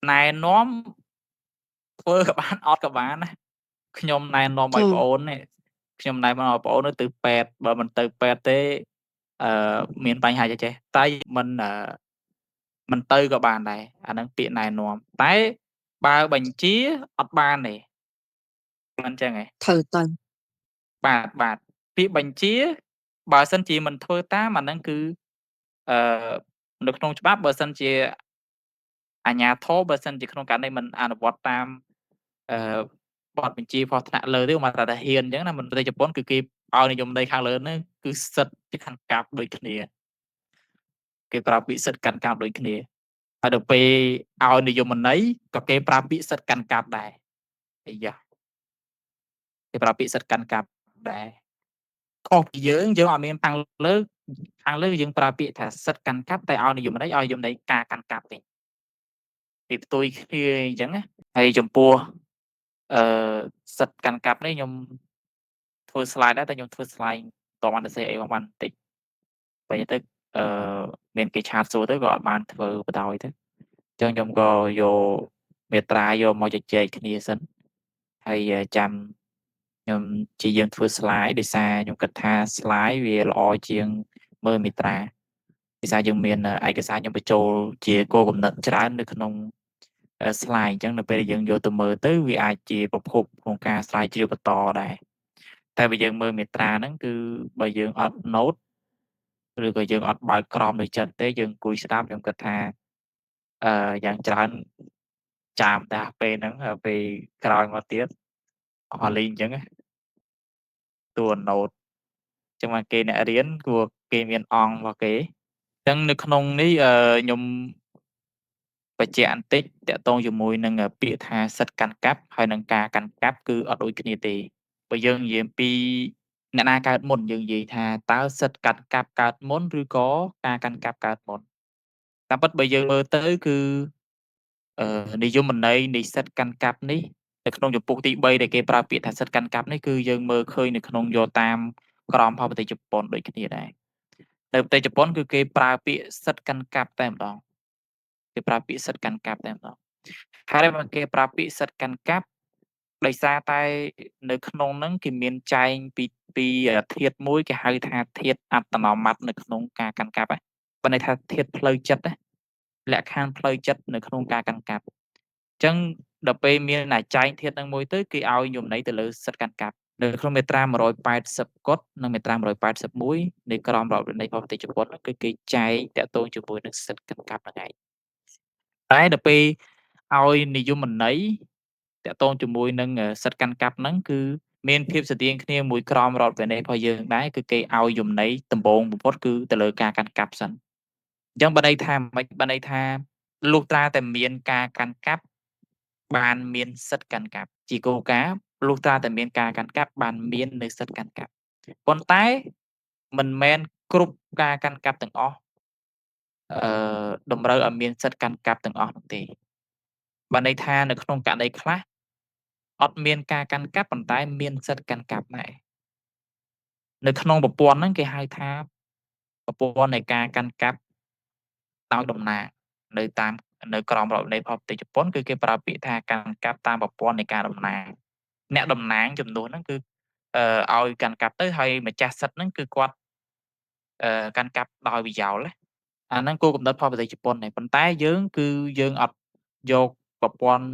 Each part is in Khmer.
ណែនាំធ្វើក៏បានអត់ក៏បានណាខ្ញុំណែនាំឲ្យប្អូននេះខ្ញុំណែនាំឲ្យប្អូនទៅពេទ្យបើមិនទៅពេទ្យទេអឺមានបញ្ហាចេះតែមិនទៅក៏បានដែរអាហ្នឹងពាក្យណែនាំតែបើបញ្ជាអត់បានទេមិនចឹងឯងត្រូវទៅបាទពាក្យបញ្ជាបើសិនជាមិនធ្វើតាមអាហ្នឹងគឺអឺនៅក្នុងច្បាប់បើសិនជាអាជ្ញាធរបើសិនជាក្នុងករណីមិនអនុវត្តតាមអឺបទបញ្ជាផុសថ្នាក់លើទេមកថាហ៊ានអញ្ចឹងណាមន្ត្រីជប៉ុនគឺគេឲ្យនិយមន័យខាងលើហ្នឹងគឺសិទ្ធិជាកាន់កាប់ដូចគ្នាគេប្រើពាក្យសិទ្ធិកាន់កាប់ដូចគ្នាហើយដល់ពេលឲ្យនិយមន័យក៏គេប្រើពាក្យសិទ្ធិកាន់កាប់ដែរអាយ៉ាគេប្រើពាក្យសិទ្ធិកាន់កាប់ដែរខុសពីយើងអត់មានខាងលើយើងប្រើពាក្យថាសិទ្ធិកាន់កាប់តែឲ្យនិយមន័យការកាន់កាប់ទេពីផ្ទុយគ្នាអញ្ចឹងណាហើយចំពោះអឺសិទ្ធិកាន់កាប់នេះខ្ញុំធ្វើ slide ដែរតែខ្ញុំធ្វើ slide តបានទៅសេអីមកបានបន្តិចពេលទៅអឺមានគេឆាតសួរទៅក៏អត់បានធ្វើបដ ாய் ទៅអញ្ចឹងខ្ញុំក៏យកមេត្រាយកមកជជែកគ្នាសិនហើយចាំខ្ញុំជាយើងធ្វើ slide ដោយសារខ្ញុំគិតថា slide វាល្អជាងមើលមេត្រាដោយសារយើងមានឯកសារខ្ញុំបញ្ចូលជាគោលគំនិតច្រើននៅក្នុង slide អញ្ចឹងនៅពេលដែលយើងយកទៅមើលទៅវាអាចជាប្រភពក្នុងការស្រាវជ្រាវបន្តដែរតែបើយើងមើលមេត្រាហ្នឹងគឺបើយើងអត់ note ឬក៏យើងអត់បើកក្រមនៅចិត្តទេយើងអង្គុយស្ដាប់ខ្ញុំគិតថាយ៉ាងច្រើនចាំតែពេលហ្នឹងពេលក្រោយមកទៀតអស់លីងអញ្ចឹងតួ note អញ្ចឹងមកគេអ្នករៀនគួរគេមានអង្គរបស់គេអញ្ចឹងនៅក្នុងនេះខ្ញុំបញ្ជាក់បន្តិចតាក់ទងជាមួយនឹងពាក្យថាសិទ្ធិកាន់កាប់ហើយនឹងការកាន់កាប់គឺអត់ដូចគ្នាទេបើយើងនិយាយពីអ្នកណាកើតមុនយើងនិយាយថាតើសិទ្ធិកាន់កាប់កើតមុនឬក៏ការកាន់កាប់កើតមុនតាមពិតបើយើងមើលទៅគឺនិយមន័យនៃសិទ្ធិកាន់កាប់នេះនៅក្នុងចំពោះទី3ដែលគេប្រើពាក្យថាសិទ្ធិកាន់កាប់នេះគឺយើងមើលឃើញនៅក្នុងយកតាមក្រមផលប្រទេសជប៉ុនដូចគ្នាដែរនៅប្រទេសជប៉ុនគឺគេប្រើពាក្យសិទ្ធិកាន់កាប់តែម្ដងគេប្រើពាក្យសិទ្ធិកាន់កាប់តែម្ដងហើយបើគេប្រើពាក្យសិទ្ធិកាន់កាប់ដោយសារតែនៅក្នុងហ្នឹងគេមានចែងពីធាតុមួយគេហៅថាធាតុអត្តនោម័តនៅក្នុងការកាន់កាប់បើន័យថាធាតុផ្លូវចិត្តលក្ខខណ្ឌផ្លូវចិត្តនៅក្នុងការកាន់កាប់អញ្ចឹងដល់ពេលមានចែងធាតុហ្នឹងមួយទៅគេឲ្យយមន័យទៅលើសិទ្ធិកាន់កាប់នៅក្នុងមាត្រា180កុដនិងមាត្រា181នៃក្រមរដ្ឋវិន័យរបស់ប្រទេសជប៉ុនគឺគេចែងតាក់ទងជាមួយនឹងសិទ្ធិកាន់កាប់ហ្នឹងឯងតែដល់ពេលឲ្យនិយមន័យតាក់ទងជាមួយនឹងសិទ្ធិកាន់កាប់ហ្នឹងគឺមានភាពស្រដៀងគ្នាមួយក្រមរដ្ឋវិន័យរបស់យើងដែរគឺគេឲ្យយមន័យដំបូងបំផុតគឺទៅលើការកាន់កាប់សិនអញ្ចឹងបើន័យថាម៉េចបើន័យថាលុះត្រាតែមានការកាន់កាប់បានមានសិទ្ធិកាន់កាប់ជាគោលការណ៍លុះត្រាតែមានការកាន់កាប់បានមាននៅសិទ្ធិកាន់កាប់ប៉ុន្តែមិនមែនគ្រប់ការកាន់កាប់ទាំងអស់តម្រូវឲ្យមានសិទ្ធិកាន់កាប់ទាំងអស់នោះទេបើន័យថានៅក្នុងករណីខ្លះអត់មានការកាន់កាប់ប៉ុន្តែមានសិទ្ធិកាន់កាប់ដែរនៅក្នុងប្រព័ន្ធហ្នឹងគេហៅថាប្រព័ន្ធនៃការកាន់កាប់ដោយតំណាងនៅតាមនៅក្រមរដ្ឋវិន័យរបស់ប្រទេសជប៉ុនគឺគេប្រើពាក្យថាកាន់កាប់តាមប្រព័ន្ធនៃការតំណាងអ្នកតំណាងចំនួនហ្នឹងគឺឲ្យកាន់កាប់ទៅហើយម្ចាស់សិទ្ធិហ្នឹងគឺគាត់កាន់កាប់ដោយប្រយោលណាអាហ្នឹងគោលគំនិតរបស់ប្រទេសជប៉ុនដែរប៉ុន្តែយើងគឺយើងអត់យកប្រព័ន្ធ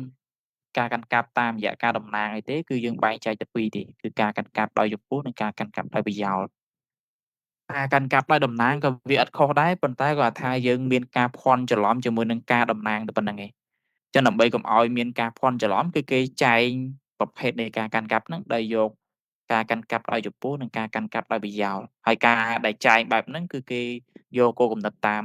ការកាន់កាប់តាមរយៈការតំណាងអីទេគឺយើងបែងចែកទៅពីរទេគឺការកាន់កាប់ដោយចំពោះនិងការកាន់កាប់ដោយប្រយោលការកាន់កាប់ដោយតំណាងក៏វាអត់ខុសដែរប៉ុន្តែគាត់ថាយើងមានការភ័ន្តច្រឡំជាមួយនឹងការតំណាងតែប៉ុណ្្នឹងឯងចឹងដើម្បីកុំឲ្យមានការភ័ន្តច្រឡំគឺគេចែងប្រភេទនៃការកាន់កាប់ហ្នឹងដោយយកការកាន់កាប់ដោយចំពោះនិងការកាន់កាប់ដោយប្រយោលហើយការដែលចែងបែបហ្នឹងគឺគេយកគោលគំនិតតាម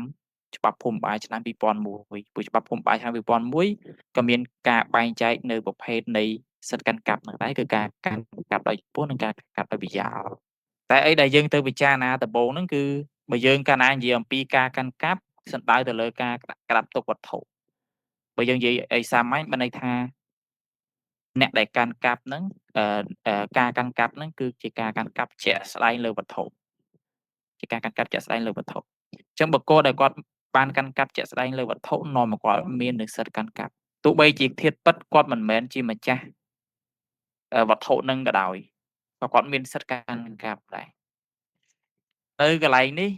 ច្បាប់ភូមិបាលឆ្នាំ2001ព្រោះច្បាប់ភូមិបាលឆ្នាំ2001ក៏មានការបែងចែកនៅប្រភេទនៃសិទ្ធិកាន់កាប់ហ្នឹងដែរគឺការកាន់កាប់ដោយចំពោះនិងការកាន់កាប់ដោយប្រយោលតែអីដែលយើងត្រូវពិចារណាដំបូងហ្នឹងគឺបើយើងកាលណានិយាយអំពីការកាន់កាប់សំដៅទៅលើការក្តាប់ទុកវត្ថុបើយើងនិយាយអីសាមញ្ញបានន័យថាអ្នកដែលកាន់កាប់ហ្នឹងការកាន់កាប់ហ្នឹងគឺជាការកាន់កាប់ជាក់ស្ដែងលើវត្ថុជាការកាន់កាប់ជាក់ស្ដែងលើវត្ថុអញ្ចឹងបុគ្គលដែលគាត់បានកាន់កាប់ជាក់ស្ដែងលើវត្ថុនាំឲ្យគាត់មាននូវសិទ្ធិកាន់កាប់ ទោះបីជាធាតុពិតគាត់មិនមែនជាម្ចាស់វត្ថុនឹងក៏ដោយក៏គាត់មានសិទ្ធិកាន់កាប់ដែរនៅកន្លែងនេះ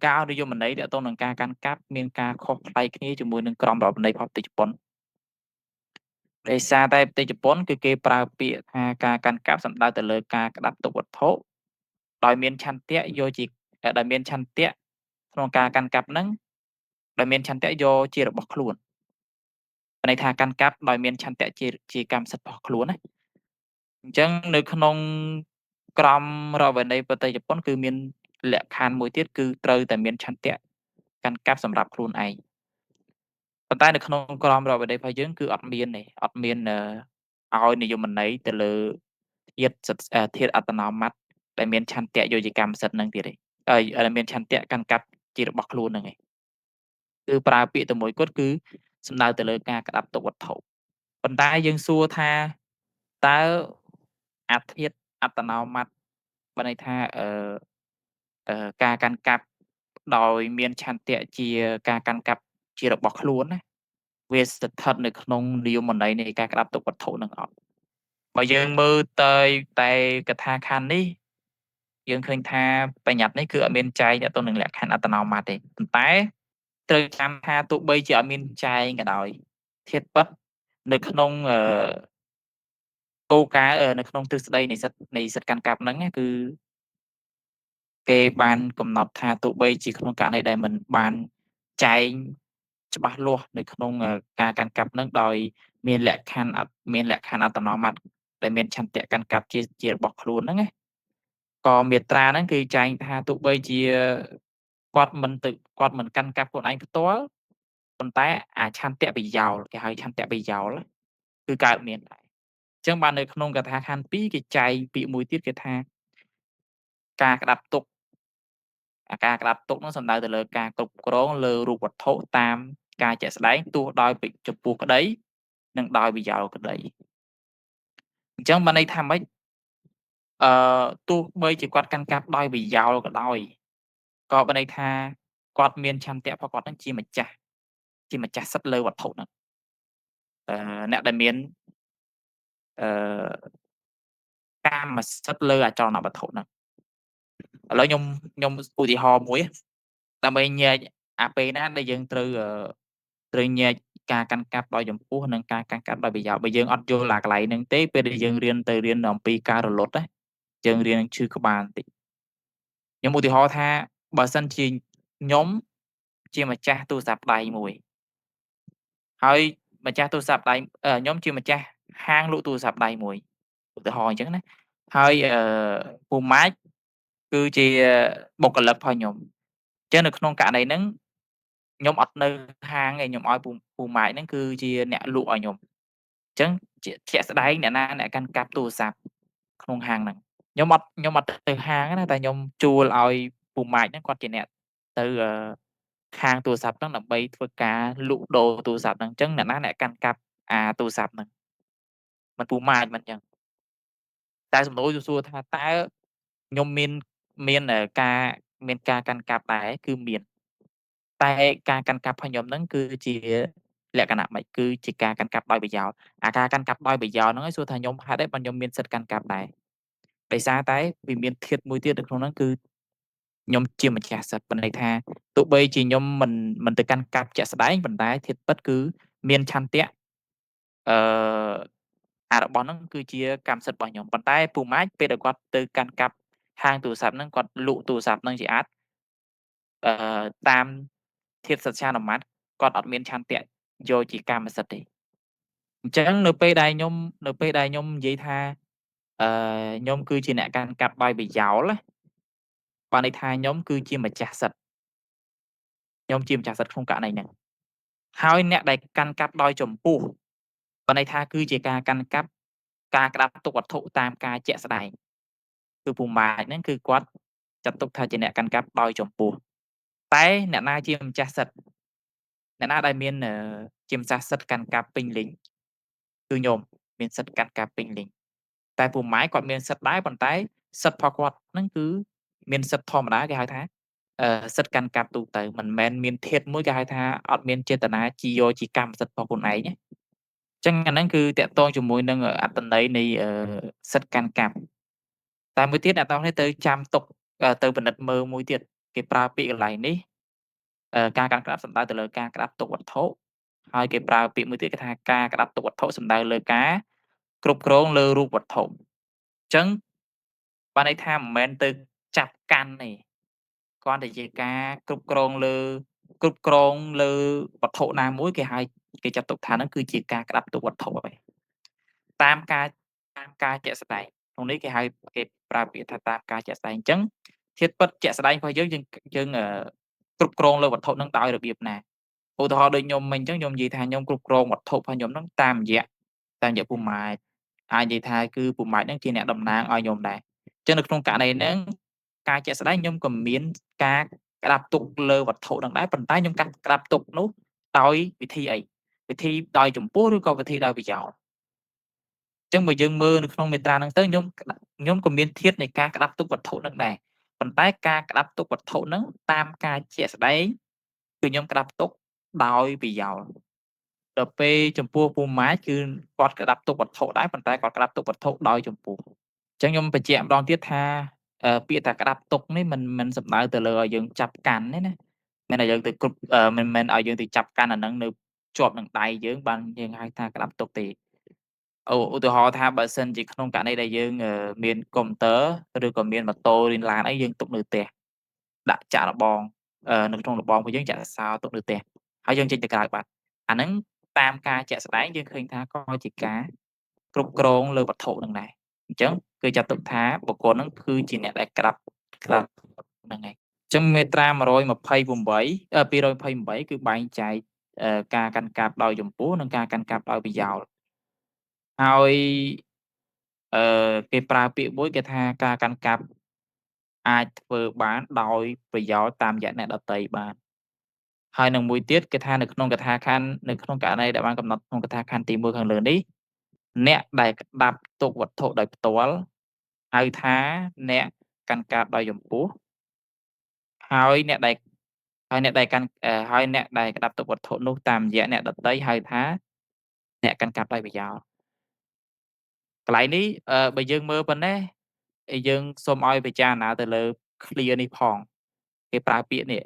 ការនិយមន័យទាក់ទងនឹងការកាន់កាប់មានការខុសប្លែកគ្នាជាមួយនឹងក្រមប្រពៃណីរបស់ប្រទេសជប៉ុនដោយសារតែប្រទេសជប៉ុនគឺគេប្រើពាក្យថាការកាន់កាប់សំដៅទៅលើការក្តាប់ទុកវត្ថុដោយមានឆន្ទៈយកជាដោយមានឆន្ទៈក្នុងការកាន់កាប់ហ្នឹងដោយមានឆន្ទៈយកជារបស់ខ្លួនន័យថាកាន់កាប់ដោយមានឆន្ទៈជាកម្មសិទ្ធិរបស់ខ្លួនណាអញ្ចឹងនៅក្នុងក្រមរដ្ឋវិន័យប្រទេសជប៉ុនគឺមានលក្ខខណ្ឌមួយទៀតគឺត្រូវតែមានឆន្ទៈកាន់កាប់សម្រាប់ខ្លួនឯងប៉ុន្តែនៅក្នុងក្រមរដ្ឋវិន័យរបស់យើងគឺអត់មានទេអត់មានឲ្យនិយមន័យទៅលើធាតុអត្តនោម័តដែលមានឆន្ទៈយកជាកម្មសិទ្ធិហ្នឹងទៀតទេដែលមានឆន្ទៈកាន់កាប់ជារបស់ខ្លួនហ្នឹងឯងគឺប្រើពាក្យតែមួយគត់គឺសំដៅទៅលើការក្តាប់ទុកវត្ថុប៉ុន្តែយើងសួរថាតើធាតុអត្តនោម័តបានន័យថាការកាន់កាប់ដោយមានឆន្ទៈជាការកាន់កាប់ជារបស់ខ្លួនណាវាស្ថិតនៅក្នុងនិយមន័យនៃការក្តាប់ទុកវត្ថុនឹងអត់បើយើងមើលតែកថាខណ្ឌនេះយើងឃើញថាបញ្ញត្តិនេះគឺអត់មានចែងទាក់ទងនឹងលក្ខខណ្ឌអត្តនោម័តទេប៉ុន្តែត្រូវចាំថាទោះបីជាអត់មានចែងក៏ដោយធាតុពិតនៅក្នុងគោលការណ៍នៅក្នុងទ្រឹស្ដីនៃសិទ្ធិកាន់កាប់ហ្នឹងគឺគេបានកំណត់ថាទោះបីជាក្នុងករណីដែលមិនបានចែងច្បាស់លាស់នៅក្នុងការកាន់កាប់ហ្នឹងដោយមានលក្ខខណ្ឌអត្តនោម័តដែលមានឆន្ទៈកាន់កាប់ជារបស់ខ្លួនហ្នឹងណាក៏មាត្រាហ្នឹងគឺចែងថាទោះបីជាគាត់មិនកាន់កាប់ខ្លួនឯងផ្ទាល់ប៉ុន្តែឆន្ទៈប្រយោលគេហៅឆន្ទៈប្រយោលគឺកើតមានដែរអញ្ចឹងបាននៅក្នុងកថាខណ្ឌ2គេចែងពាក្យមួយទៀតគេថាការក្តាប់ទុកការក្តាប់ទុកនោះសំដៅទៅលើការគ្រប់គ្រងលើរូបវត្ថុតាមការជាក់ស្ដែងទោះដោយចំពោះក្តីនិងដោយប្រយោលក្តីអញ្ចឹងបានន័យថាម៉េចអឺទោះបីជាគាត់កាន់កាប់ដោយប្រយោលក៏ដោយក៏បានន័យថាគាត់មានឆន្ទៈរបស់គាត់នឹងជាម្ចាស់សិទ្ធិលើវត្ថុហ្នឹងអ្នកដែលមានអឺកាមសិទ្ធិលើអចលនវត្ថុហ្នឹងឥឡូវខ្ញុំឧទាហរណ៍មួយដើម្បីញែកពេលណាដែលយើងត្រូវញែកការកាន់កាប់ដោយចំពោះនិងការកាន់កាប់ដោយប្រយោលបើយើងអត់យល់កន្លែងហ្នឹងទេពេលដែលយើងរៀនអំពីការរលត់ណាយើងរៀនឈឺក្បាលបន្តិចខ្ញុំឧទាហរណ៍ថាបើសិនជាខ្ញុំជាម្ចាស់ទូរស័ព្ទដៃមួយហើយម្ចាស់ទូរស័ព្ទដៃខ្ញុំជាម្ចាស់ហាងលក់ទូរស័ព្ទដៃមួយឧទាហរណ៍អញ្ចឹងណាហើយពូម៉ាចគឺជាបុគ្គលិករបស់ខ្ញុំអញ្ចឹងនៅក្នុងករណីហ្នឹងខ្ញុំអត់នៅហាងទេខ្ញុំឲ្យពូម៉ាចហ្នឹងគឺជាអ្នកលក់ឲ្យខ្ញុំអញ្ចឹងជាក់ស្ដែងអ្នកកាន់កាប់ទូរស័ព្ទក្នុងហាងហ្នឹងខ្ញុំអត់ទៅហាងណាតែខ្ញុំជួលឲ្យពូម៉ាចហ្នឹងគាត់ជាអ្នកទៅហាងទូរស័ព្ទហ្នឹងដើម្បីធ្វើការលក់ដូរទូរស័ព្ទហ្នឹងអញ្ចឹងអ្នកកាន់កាប់ទូរស័ព្ទហ្នឹងមិនពូម៉ាចមិនអញ្ចឹងតែសំណួរសួរថាតើខ្ញុំមានការការកាន់កាប់ដែរគឺមានតែការកាន់កាប់របស់ខ្ញុំហ្នឹងគឺជាលក្ខណៈម៉េចគឺជាការកាន់កាប់ដោយប្រយោលការកាន់កាប់ដោយប្រយោលហ្នឹងឯងសួរថាខ្ញុំហេតុអីបានខ្ញុំមានសិទ្ធិកាន់កាប់ដែរដោយសារតែវាមានធាតុមួយទៀតនៅក្នុងហ្នឹងគឺខ្ញុំជាម្ចាស់សិទ្ធិមានន័យថាទោះបីជាខ្ញុំមិនទៅកាន់កាប់ជាក់ស្ដែងប៉ុន្តែធាតុពិតគឺមានឆន្ទៈអឺរបស់ហ្នឹងគឺជាកម្មសិទ្ធិរបស់ខ្ញុំប៉ុន្តែពូម៉ាចពេលដែលគាត់ទៅកាន់កាប់ហាងទូរស័ព្ទហ្នឹងគាត់លក់ទូរស័ព្ទហ្នឹងជាអាត់តាមធាតុសច្ចានុម័តគាត់អត់មានឆន្ទៈយកជាកម្មសិទ្ធិទេអញ្ចឹងនៅពេលដែលខ្ញុំនិយាយថាអឺខ្ញុំគឺជាអ្នកកាន់កាប់ដោយប្រយោលណាបានន័យថាខ្ញុំគឺជាម្ចាស់សិទ្ធិខ្ញុំជាម្ចាស់សិទ្ធិក្នុងករណីហ្នឹងហើយអ្នកដែលកាន់កាប់ដោយចំពោះបានន័យថាគឺជាការកាន់កាប់ការក្តាប់ទុកវត្ថុតាមការជាក់ស្ដែងគឺពូម៉ាចហ្នឹងគឺគាត់ចាត់ទុកថាជាអ្នកកាន់កាប់ដោយចំពោះតែអ្នកណាជាម្ចាស់សិទ្ធិអ្នកណាដែលមានជាម្ចាស់សិទ្ធិកាន់កាប់ពេញលេញគឺខ្ញុំមានសិទ្ធិកាន់កាប់ពេញលេញតែពូម៉ាយគាត់មានសិទ្ធិដែរប៉ុន្តែសិទ្ធិរបស់គាត់ហ្នឹងគឺមានសិទ្ធិធម្មតាគេហៅថាសិទ្ធិកាន់កាប់ទូទៅមិនមែនមានធាតុមួយគេហៅថាអត់មានចេតនាជាយកជាកម្មសិទ្ធិរបស់ខ្លួនឯងណា ចឹងអាហ្នឹងគឺទាក់ទងជាមួយនឹងអត្ថន័យនៃសិទ្ធិកាន់កាប់តែមួយទៀតអ្នកនរគ្នាត្រូវចាំទុកទៅពិនិត្យមើលមួយទៀតគេប្រើពាក្យកន្លែងនេះការកាន់ក្តាប់សំដៅទៅលើការក្តាប់ទុកវត្ថុហើយគេប្រើពាក្យមួយទៀតគេថាការក្តាប់ទុកវត្ថុសំដៅលើការគ្រប់គ្រងលើរូបវត្ថុអញ្ចឹងបានន័យថាមិនមែនទៅចាប់កាន់ទេគ្រាន់តែជាការគ្រប់គ្រងលើវត្ថុណាមួយគេចាត់ទុកថាហ្នឹងគឺជាការក្តាប់ទុកវត្ថុហើយតាមការតាមការជាក់ស្ដែងក្នុងនេះគេប្រើពាក្យថាតាមការជាក់ស្ដែងអញ្ចឹងធាតុពិតជាក់ស្ដែងរបស់យើងគ្រប់គ្រងលើវត្ថុហ្នឹងដោយរបៀបណាឧទាហរណ៍ដូចខ្ញុំមិញអញ្ចឹងខ្ញុំនិយាយថាខ្ញុំគ្រប់គ្រងវត្ថុរបស់ខ្ញុំហ្នឹងតាមរយៈពូម៉ែតអាចនិយាយថាគឺពូម៉ែតហ្នឹងជាអ្នកតំណាងឲ្យខ្ញុំដែរអញ្ចឹងនៅក្នុងករណីហ្នឹងការជាក់ស្ដែងខ្ញុំក៏មានការក្តាប់ទុកលើវត្ថុហ្នឹងដែរប៉ុន្តែខ្ញុំក្តាប់ទុកនោះដោយវិធីអីវិធីដោយចំពោះឬក៏វិធីដោយប្រយោលចឹងបើយើងមើលនៅក្នុងមាត្រាហ្នឹងទៅខ្ញុំក៏មានធាតុនៃការក្តាប់ទុកវត្ថុហ្នឹងដែរប៉ុន្តែការក្តាប់ទុកវត្ថុហ្នឹងតាមការជាក់ស្ដែងគឺខ្ញុំក្តាប់ទុកដោយប្រយោលដល់ពេលចំពោះពូម៉ាចគឺគាត់ក្តាប់ទុកវត្ថុដែរប៉ុន្តែគាត់ក្តាប់ទុកវត្ថុដោយចំពោះចឹងខ្ញុំបញ្ជាក់ម្ដងទៀតថាពាក្យថាក្តាប់ទុកនេះមិនសំដៅទៅលើឲ្យយើងចាប់កាន់ទេណាមិនឲ្យយើងទៅគ្រប់មិនមែនឲ្យយើងទៅចាប់កាន់អាហ្នឹងនៅជាប់នឹងដៃយើងបានយើងហៅថាក្តាប់ទុកទេ ឧទាហរណ៍ថាបើសិនជាក្នុងករណីដែលយើងមានកុំព្យូទ័រឬក៏មានម៉ូតូរៀនឡានអីយើងទុកនៅផ្ទះដាក់ចាក់របងនៅក្នុងរបងរបស់យើងចាក់សរសោទុកនៅផ្ទះហើយយើងចេញទៅក្រៅបាត់អាហ្នឹងតាមការជាក់ស្ដែងយើងឃើញថាក៏ជាការគ្រប់គ្រងលើវត្ថុហ្នឹងដែរអញ្ចឹងគឺចាត់ទុកថាបុគ្គលហ្នឹងគឺជាអ្នកដែលក្រាបហ្នឹងហើយអញ្ចឹងមាត្រា128 228គឺបែងចែកការកាន់កាប់ដោយចំពោះនិងការកាន់កាប់ដោយប្រយោល ហើយគេប្រើពាក្យមួយគេថាការកាន់កាប់អាចធ្វើបានដោយប្រយោលតាមរយៈអ្នកដទៃបានហើយនឹងមួយទៀតគេថានៅក្នុងកថាខណ្ឌនៅក្នុងករណីដែលបានកំណត់ក្នុងកថាខណ្ឌទី1ខាងលើនេះអ្នកដែលក្តាប់ទុកវត្ថុដោយផ្ទាល់ហៅថាអ្នកកាន់កាប់ដោយចំពោះហើយអ្នកដែលក្តាប់ទុកវត្ថុនោះតាមរយៈអ្នកដទៃហៅថាអ្នកកាន់កាប់ដោយប្រយោល កន្លែងនេះបើយើងមើលប៉ុណ្ណេះយើងសូមឲ្យពិចារណាទៅលើឃ្លានេះផងគេប្រើពាក្យនេះ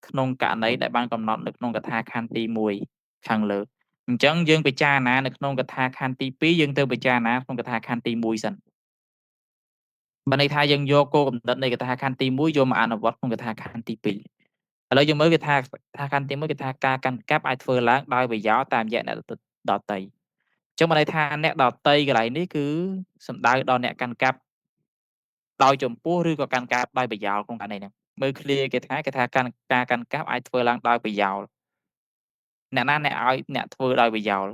ក្នុងករណីដែលបានកំណត់នៅក្នុងកថាខណ្ឌទី1ខាងលើអញ្ចឹងយើងពិចារណានៅក្នុងកថាខណ្ឌទី2យើងទៅពិចារណាក្នុងកថាខណ្ឌទី1សិនបានន័យថាយើងយកគោលគំនិតនៃកថាខណ្ឌទី1យកមកអនុវត្តក្នុងកថាខណ្ឌទី2ឥឡូវយើងមើលកថាខណ្ឌទី1គេថាការកាន់កាប់អាចធ្វើឡើងដោយប្រយោលតាមរយៈអ្នកដទៃ ចឹងបានន័យថាអ្នកដតីកន្លែងនេះគឺសំដៅដល់អ្នកកាន់កាប់ដោយចំពោះឬក៏កាន់កាប់ដោយប្រយោលក្នុងករណីហ្នឹងមើលឃ្លាគេថាការកាន់កាប់អាចធ្វើឡើងដោយប្រយោលអ្នកណាអ្នកឲ្យអ្នកធ្វើដោយប្រយោល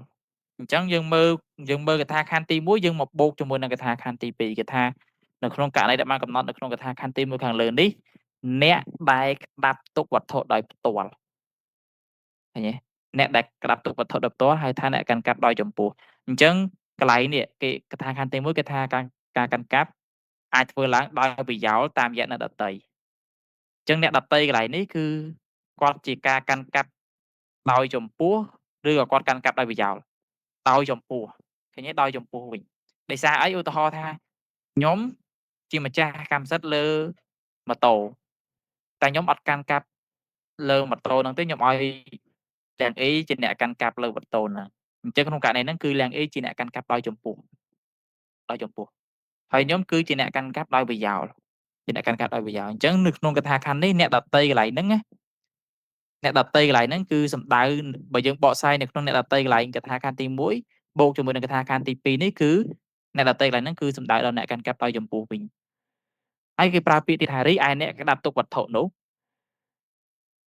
អញ្ចឹងយើងមើលកថាខណ្ឌទី1យើងមកបូកជាមួយនឹងកថាខណ្ឌទី2គេថានៅក្នុងករណីដែលបានកំណត់នៅក្នុងកថាខណ្ឌទី1ខាងលើនេះអ្នកដែលក្តាប់ទុកវត្ថុដោយផ្ទាល់ឃើញទេអ្នកដែលក្តាប់ទុកវត្ថុដោយផ្ទាល់ហៅថាអ្នកកាន់កាប់ដោយចំពោះអញ្ចឹងកន្លែងនេះគេកថាខណ្ឌទី1គេថាការកាន់កាប់អាចធ្វើឡើងដោយប្រយោលតាមរយៈអ្នកដទៃអញ្ចឹងអ្នកដទៃកន្លែងនេះគឺគាត់ជាការកាន់កាប់ដោយចំពោះឬក៏គាត់កាន់កាប់ដោយប្រយោលដោយចំពោះឃើញទេដោយចំពោះវិញដោយសារអីឧទាហរណ៍ថាខ្ញុំជាម្ចាស់កម្មសិទ្ធិលើម៉ូតូតែខ្ញុំអត់កាន់កាប់លើម៉ូតូហ្នឹងទេខ្ញុំឲ្យទាំង A ជាអ្នកកាន់កាប់លើម៉ូតូហ្នឹងអញ្ចឹងក្នុងករណីហ្នឹងគឺទាំង A ជាអ្នកកាន់កាប់ដោយចំពោះហើយខ្ញុំគឺជាអ្នកកាន់កាប់ដោយប្រយោលជាអ្នកកាន់កាប់ដោយប្រយោលអញ្ចឹងនៅក្នុងកថាខណ្ឌនេះអ្នកដតីកន្លែងហ្នឹងណាអ្នកដតីកន្លែងហ្នឹងគឺសំដៅបើយើងបកស្រាយនៅក្នុងអ្នកដតីកន្លែងកថាខណ្ឌទី1បូកជាមួយនឹងកថាខណ្ឌទី2នេះគឺអ្នកដតីកន្លែងហ្នឹងគឺសំដៅដល់អ្នកកាន់កាប់ដោយចំពោះវិញហើយគេប្រើពាក្យទៀតថារីឯអ្នកក្តាប់ទុកវត្ថុនោះ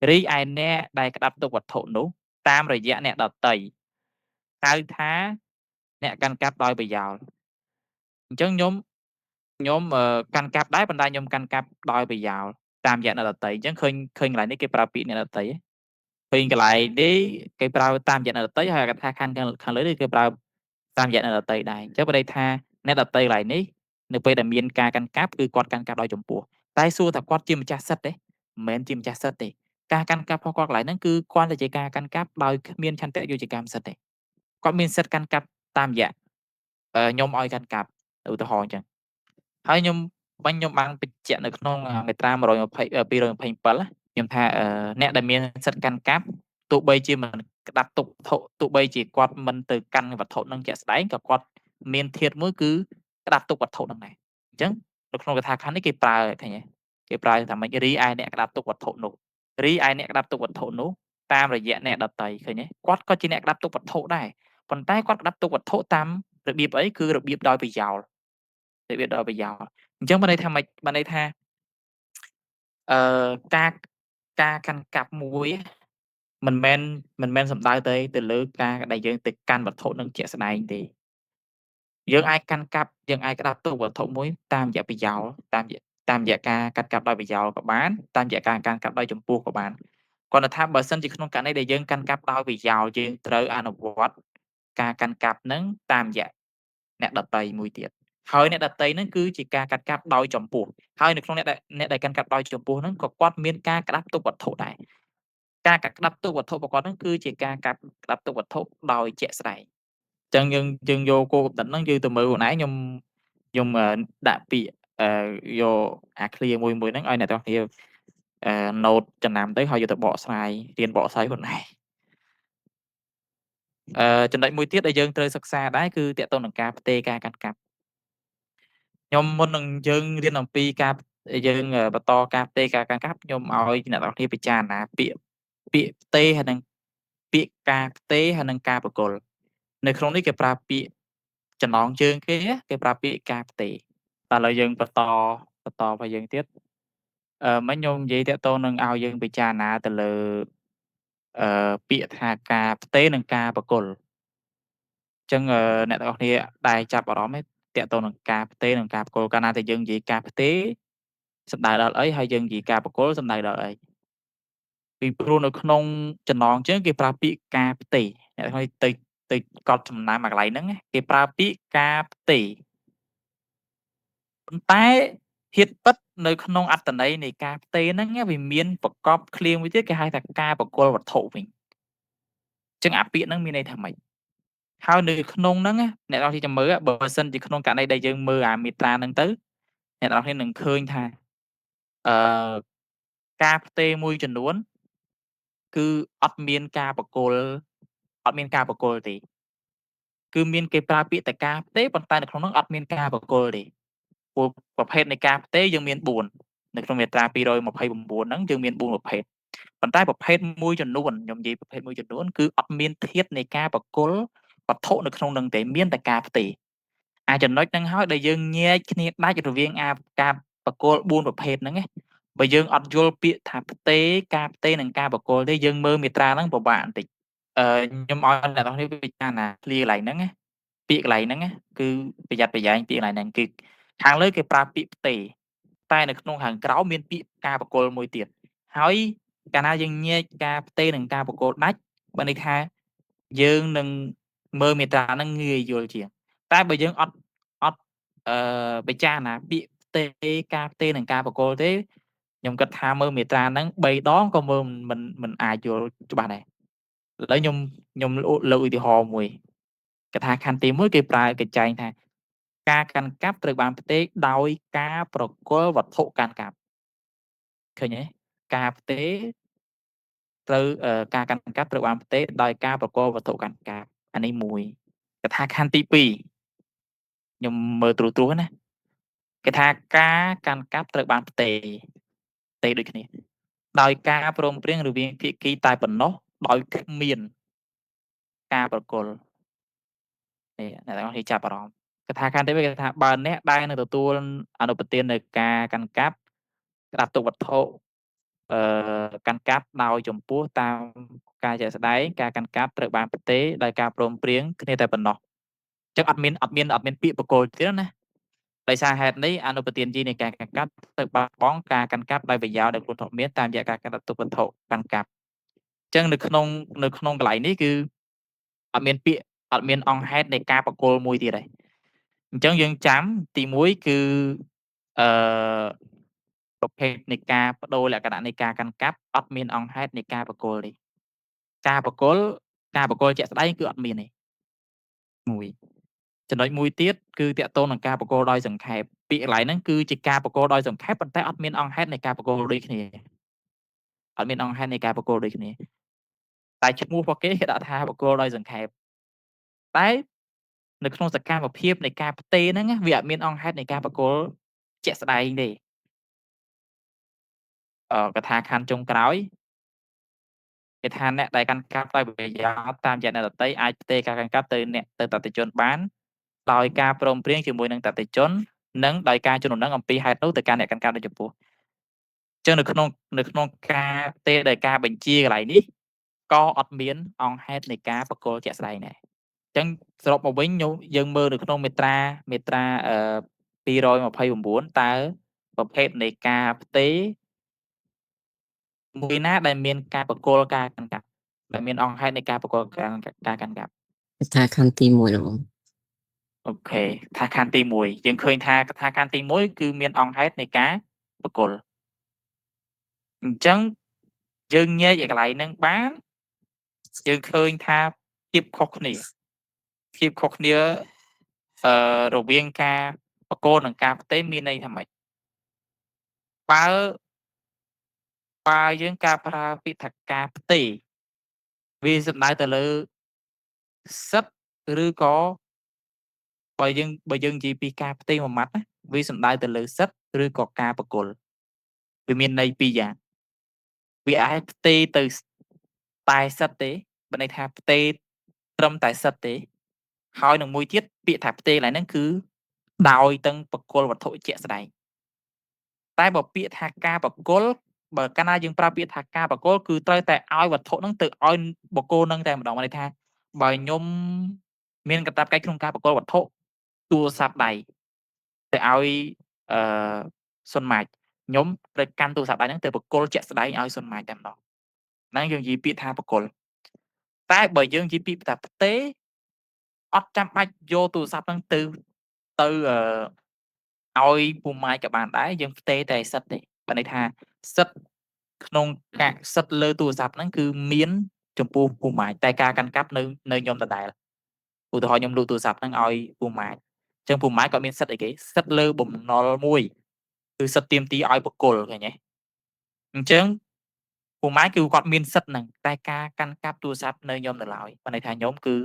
រីឯអ្នកដែលក្តាប់ទុកវត្ថុនោះតាមរយៈអ្នកដតីហៅថាអ្នកកាន់កាប់ដោយប្រយោលអញ្ចឹងខ្ញុំកាន់កាប់ដែរប៉ុន្តែខ្ញុំកាន់កាប់ដោយប្រយោលតាមរយៈអ្នកដទៃអញ្ចឹងឃើញកន្លែងនេះគេប្រើពាក្យអ្នកដទៃឃើញកន្លែងនេះគេប្រើតាមរយៈអ្នកដទៃហើយកថាខណ្ឌខាងលើនេះគេប្រើតាមរយៈអ្នកដទៃដែរអញ្ចឹងបានន័យថាអ្នកដទៃកន្លែងនេះនៅពេលដែលមានការកាន់កាប់គឺគាត់កាន់កាប់ដោយចំពោះតែសួរថាគាត់ជាម្ចាស់សិទ្ធិទេមិនមែនជាម្ចាស់សិទ្ធិទេការកាន់កាប់របស់គាត់កន្លែងហ្នឹងគឺគ្រាន់តែជាការកាន់កាប់ដោយគ្មានឆន្ទៈយុត្តិកម្មសិទ្ធិទេ គាត់មានសិទ្ធិកាន់កាប់តាមរយៈខ្ញុំឲ្យកាន់កាប់ឧទាហរណ៍អញ្ចឹងហើយខ្ញុំបានបញ្ជាក់នៅក្នុងមាត្រា120 227ណាខ្ញុំថាអ្នកដែលមានសិទ្ធិកាន់កាប់ទោះបីជាមិនក្តាប់ទុកវត្ថុទោះបីជាគាត់មិនទៅកាន់វត្ថុនឹងជាក់ស្ដែងក៏គាត់មានធាតុមួយគឺក្តាប់ទុកវត្ថុនឹងដែរអញ្ចឹងនៅក្នុងកថាខណ្ឌនេះគេប្រើឃើញទេគេប្រើថាម៉េចរីឯអ្នកក្តាប់ទុកវត្ថុនោះរីឯអ្នកក្តាប់ទុកវត្ថុនោះតាមរយៈអ្នកដទៃឃើញទេគាត់ក៏ជាអ្នកក្តាប់ទុកវត្ថុដែរប៉ុន្តែគាត់ក្តាប់ទុកវត្ថុតាមរបៀបអីគឺរបៀបដោយប្រយោលរបៀបដោយប្រយោលអញ្ចឹងបានន័យថាម៉េចបានន័យថាអឺការការកាន់កាប់មួយមិនមែនសំដៅទៅលើការដែលយើងទៅកាន់វត្ថុនឹងជាក់ស្ដែងទេយើងអាចកាន់កាប់យើងអាចក្តាប់ទុកវត្ថុមួយតាមរយៈប្រយោលតាមរយៈការកាន់កាប់ដោយប្រយោលក៏បានតាមរយៈការកាន់កាប់ដោយចំពោះក៏បានគ្រាន់តែថាបើសិនជាក្នុងករណីដែលយើងកាន់កាប់ដោយប្រយោលយើងត្រូវអនុវត្តការកាន់កាប់នឹងតាមរយៈអ្នកដទៃមួយទៀតហើយអ្នកដទៃនឹងគឺជាការកាន់កាប់ដោយចំពោះហើយនៅក្នុងអ្នកដែលកាន់កាប់ដោយចំពោះហ្នឹងក៏គាត់មានការក្តាប់ទុកវត្ថុដែរការក្តាប់ទុកវត្ថុរបស់គាត់ហ្នឹងគឺជាការក្តាប់ទុកវត្ថុដោយជាក់ស្ដែងអញ្ចឹងយើងយកគោលគំនិតហ្នឹងយើងទៅមើលខ្លួនឯងខ្ញុំដាក់ពាក្យយកអា clear មួយហ្នឹងឲ្យអ្នកទាំងអស់គ្នាណូតចំណាំទៅហើយយកទៅបកស្រាយរៀនបកស្រាយខ្លួនឯងចំណុចមួយទៀតដែលយើងត្រូវសិក្សាដែរគឺទាក់ទងនឹងការផ្ទេរការកាន់កាប់ខ្ញុំមុននឹងយើងរៀនអំពីការយើងបន្តការផ្ទេរការកាន់កាប់ខ្ញុំឲ្យអ្នកទាំងអស់គ្នាពិចារណាពាក្យផ្ទេរហើយនិងពាក្យការផ្ទេរហើយនិងការប្រគល់នៅក្នុងនេះគេប្រើពាក្យចំណងជើងគេប្រើពាក្យការផ្ទេរតែឥឡូវយើងបន្តរបស់យើងទៀតមិញខ្ញុំនិយាយទាក់ទងនឹងឲ្យយើងពិចារណាទៅលើពាក្យថាការផ្ទេរនិងការប្រគល់អញ្ចឹងអ្នកទាំងអស់គ្នាដែលចាប់អារម្មណ៍ទេទាក់ទងនឹងការផ្ទេរនិងការប្រគល់កាលណាតែយើងនិយាយការផ្ទេរសំដៅដល់អីហើយយើងនិយាយការប្រគល់សំដៅដល់អីពីព្រោះនៅក្នុងចំណងជើងគេប្រើពាក្យការផ្ទេរអ្នកទាំងអស់គ្នាទៅកត់ចំណាំអាកន្លែងហ្នឹងគេប្រើពាក្យការផ្ទេរប៉ុន្តែធាតុពិតនៅក្នុងអត្ថន័យនៃការផ្ទេរហ្នឹងវាមានប្រកបឃ្លាមួយទៀតគេហៅថាការប្រគល់វត្ថុវិញអញ្ចឹងអាពាក្យហ្នឹងមានន័យថាម៉េចហើយនៅក្នុងហ្នឹងអ្នកនរគ្នាចាំមើលបើសិនជាក្នុងករណីដែលយើងមើលអាមាត្រាហ្នឹងទៅអ្នកនរគ្នានឹងឃើញថាអឺការផ្ទេរមួយចំនួនគឺអត់មានការប្រគល់អត់មានការប្រគល់ទេគឺមានគេប្រើពាក្យតែការផ្ទេរប៉ុន្តែនៅក្នុងនោះអត់មានការប្រគល់ទេព្រោះប្រភេទនៃការផ្ទេរយើងមាន4នៅក្នុងមាត្រា229ហ្នឹងយើងមាន4ប្រភេទប៉ុន្តែប្រភេទមួយចំនួនខ្ញុំនិយាយប្រភេទមួយចំនួនគឺអត់មានធាតុនៃការប្រគល់វត្ថុនៅក្នុងនឹងទេមានតែការផ្ទេរចំណុចហ្នឹងហើយដែលយើងញែកគ្នាដាច់រវាងការប្រគល់4ប្រភេទហ្នឹងណាបើយើងអត់យល់ពាក្យថាផ្ទេរការផ្ទេរនិងការប្រគល់ទេយើងមើលមាត្រាហ្នឹងពិបាកបន្តិចខ្ញុំឲ្យអ្នកនរគ្នាពិចារណាឃ្លាកន្លែងហ្នឹងណាពាក្យកន្លែងហ្នឹងណាគឺប្រយ័ត្នប្រយែងពាក្យកន្លែងហ្នឹងគឺខាងលើគេប្រើពាក្យផ្ទេរតែនៅក្នុងខាងក្រោមមានពាក្យការប្រគល់មួយទៀតហើយកាលណាយើងញែកការផ្ទេរនិងការប្រគល់ដាច់បានន័យថាយើងនឹងមើលមាត្រាហ្នឹងងាយយល់ជាងតែបើយើងអត់ពិចារណាពាក្យផ្ទេរការផ្ទេរនិងការប្រគល់ទេខ្ញុំគិតថាមើលមាត្រាហ្នឹង3ដងក៏មើលមិនអាចយល់ច្បាស់ដែរឥឡូវខ្ញុំលើកឧទាហរណ៍មួយកថាខណ្ឌទី1គេប្រើគេចែងថាការកាន់កាប់ត្រូវបានផ្ទេរដោយការប្រគល់វត្ថុកាន់កាប់ឃើញទេការផ្ទេរត្រូវការកាន់កាប់ត្រូវបានផ្ទេរដោយការប្រគល់វត្ថុកាន់កាប់អានេះមួយកថាខណ្ឌទី2ខ្ញុំមើលត្រួសៗណាគេថាការកាន់កាប់ត្រូវបានផ្ទេរដូចគ្នាដោយការព្រមព្រៀងរវាងភាគីតែប៉ុណ្ណោះដោយគ្មានការប្រគល់នេះអ្នកទាំងអស់គ្នាចាប់អារម្មណ៍កថាខណ្ឌទី2គេថាបើអ្នកដែលនឹងទទួលអនុប្រទាននៃការកាន់កាប់ក្តាប់ទុកវត្ថុកាន់កាប់ដោយចំពោះតាមការជាក់ស្ដែងការកាន់កាប់ត្រូវបានផ្ទេរដោយការព្រមព្រៀងគ្នាតែប៉ុណ្ណោះអញ្ចឹងអត់មានពាក្យប្រគល់ទៀតណាដោយសារហេតុនេះអនុប្រទានជានៃការកាន់កាប់ត្រូវបាត់បង់ការកាន់កាប់ដោយប្រយោលដែលខ្លួនធ្លាប់មានតាមរយៈការកាន់ទុកវត្ថុកាន់កាប់អញ្ចឹងនៅក្នុងកន្លែងនេះគឺអត់មានពាក្យអត់មានអង្គហេតុនៃការប្រគល់មួយទៀតហើយអញ្ចឹងយើងចាំទី1គឺអឺប្រភេទនៃការប្ដូរលក្ខណៈនៃការកាន់កាប់អត់មានអង្គហេតុនៃការប្រគល់ទេការប្រគល់ជាក់ស្ដែងគឺអត់មានទេ មួយចំណុចមួយទៀតគឺទាក់ទងនឹងការប្រគល់ដោយសង្ខេបពាក្យកន្លែងហ្នឹងគឺជាការប្រគល់ដោយសង្ខេបប៉ុន្តែអត់មានអង្គហេតុនៃការប្រគល់ដូចគ្នាអត់មានអង្គហេតុនៃការប្រគល់ដូចគ្នាតែឈ្មោះរបស់គេដាក់ថាប្រគល់ដោយសង្ខេបតែនៅក្នុងសកម្មភាពនៃការផ្ទេរហ្នឹងវាអត់មានអង្គហេតុនៃការប្រគល់ជាក់ស្ដែងទេកថាខណ្ឌចុងក្រោយគេថាអ្នកដែលកាន់កាប់ដោយប្រយោជន៍តាមរយៈអ្នកដទៃអាចផ្ទេរការកាន់កាប់ទៅអ្នកទៅតតិជនបានដោយការព្រមព្រៀងជាមួយនឹងតតិជននិងដោយការជូនដំណឹងអំពីហេតុនោះទៅកាន់អ្នកកាន់កាប់ដូចចំពោះអញ្ចឹងនៅក្នុងការផ្ទេរដោយការបញ្ជាកន្លែងនេះក៏អត់មានអង្គហេតុនៃការប្រគល់ជាក់ស្ដែងដែរអញ្ចឹងសរុបមកវិញយើងមើលនៅក្នុងមាត្រា229តើប្រភេទនៃការផ្ទេរមួយណាដែលមានការប្រគល់ការកាន់កាប់ដែលមានអង្គហេតុនៃការប្រគល់ការកាន់កាប់កថាខណ្ឌទី1លោកអូខេកថាខណ្ឌទី1យើងឃើញថាកថាខណ្ឌទី1គឺមានអង្គហេតុនៃការប្រគល់អញ្ចឹងយើងញែកឲ្យកន្លែងហ្នឹងបានយើងឃើញថាភាពខុសគ្នារវាងការប្រគល់និងការផ្ទេរមានន័យថាម៉េចបើយើងការប្រើពាក្យថាការផ្ទេរវាសំដៅទៅលើសិទ្ធិឬក៏បើយើងនិយាយពីការផ្ទេរមួយម៉ាត់ណាវាសំដៅទៅលើសិទ្ធិឬក៏ការប្រគល់វាមានន័យពីរយ៉ាងវាអាចផ្ទេរទៅតែសិទ្ធិទេបើន័យថាផ្ទេរត្រឹមតែសិទ្ធិទេហើយនឹងមួយទៀតពាក្យថាផ្ទេរកន្លែងហ្នឹងគឺដោយទាំងប្រគល់វត្ថុជាក់ស្ដែងតែបើពាក្យថាការប្រគល់បើកាលណាយើងប្រើពាក្យថាការប្រគល់គឺត្រូវតែឲ្យវត្ថុហ្នឹងទៅឲ្យបុគ្គលហ្នឹងតែម្ដងន័យថាបើខ្ញុំមានកាតព្វកិច្ចក្នុងការប្រគល់វត្ថុទូរស័ព្ទដៃទៅឲ្យអឺសុនម៉ាចខ្ញុំត្រូវកាន់ទូរស័ព្ទដៃហ្នឹងទៅប្រគល់ជាក់ស្ដែងឲ្យសុនម៉ាចតែម្ដងហ្នឹងយើងនិយាយពាក្យថាប្រគល់តែបើយើងនិយាយពាក្យថាផ្ទេរអត់ចាំបាច់យកទូរស័ព្ទហ្នឹងទៅឲ្យពូម៉ាយក៏បានដែរយើងផ្ទេរតែសិទ្ធទេបើន័យថាសិទ្ធក្នុងការសិទ្ធលើទូរស័ព្ទហ្នឹងគឺមានចំពោះពូម៉ាយតែការកាន់កាប់នៅខ្ញុំដដែលឧទាហរណ៍ខ្ញុំលក់ទូរស័ព្ទហ្នឹងឲ្យពូម៉ាយអញ្ចឹងពូម៉ាយគាត់មានសិទ្ធអីគេសិទ្ធលើបំណុលមួយគឺសិទ្ធទាមទារឲ្យបុគ្គលឃើញទេអញ្ចឹងពូម៉ាយគឺគាត់មានសិទ្ធហ្នឹងតែការកាន់កាប់ទូរស័ព្ទនៅខ្ញុំនៅឡើយបើន័យថាខ្ញុំគឺ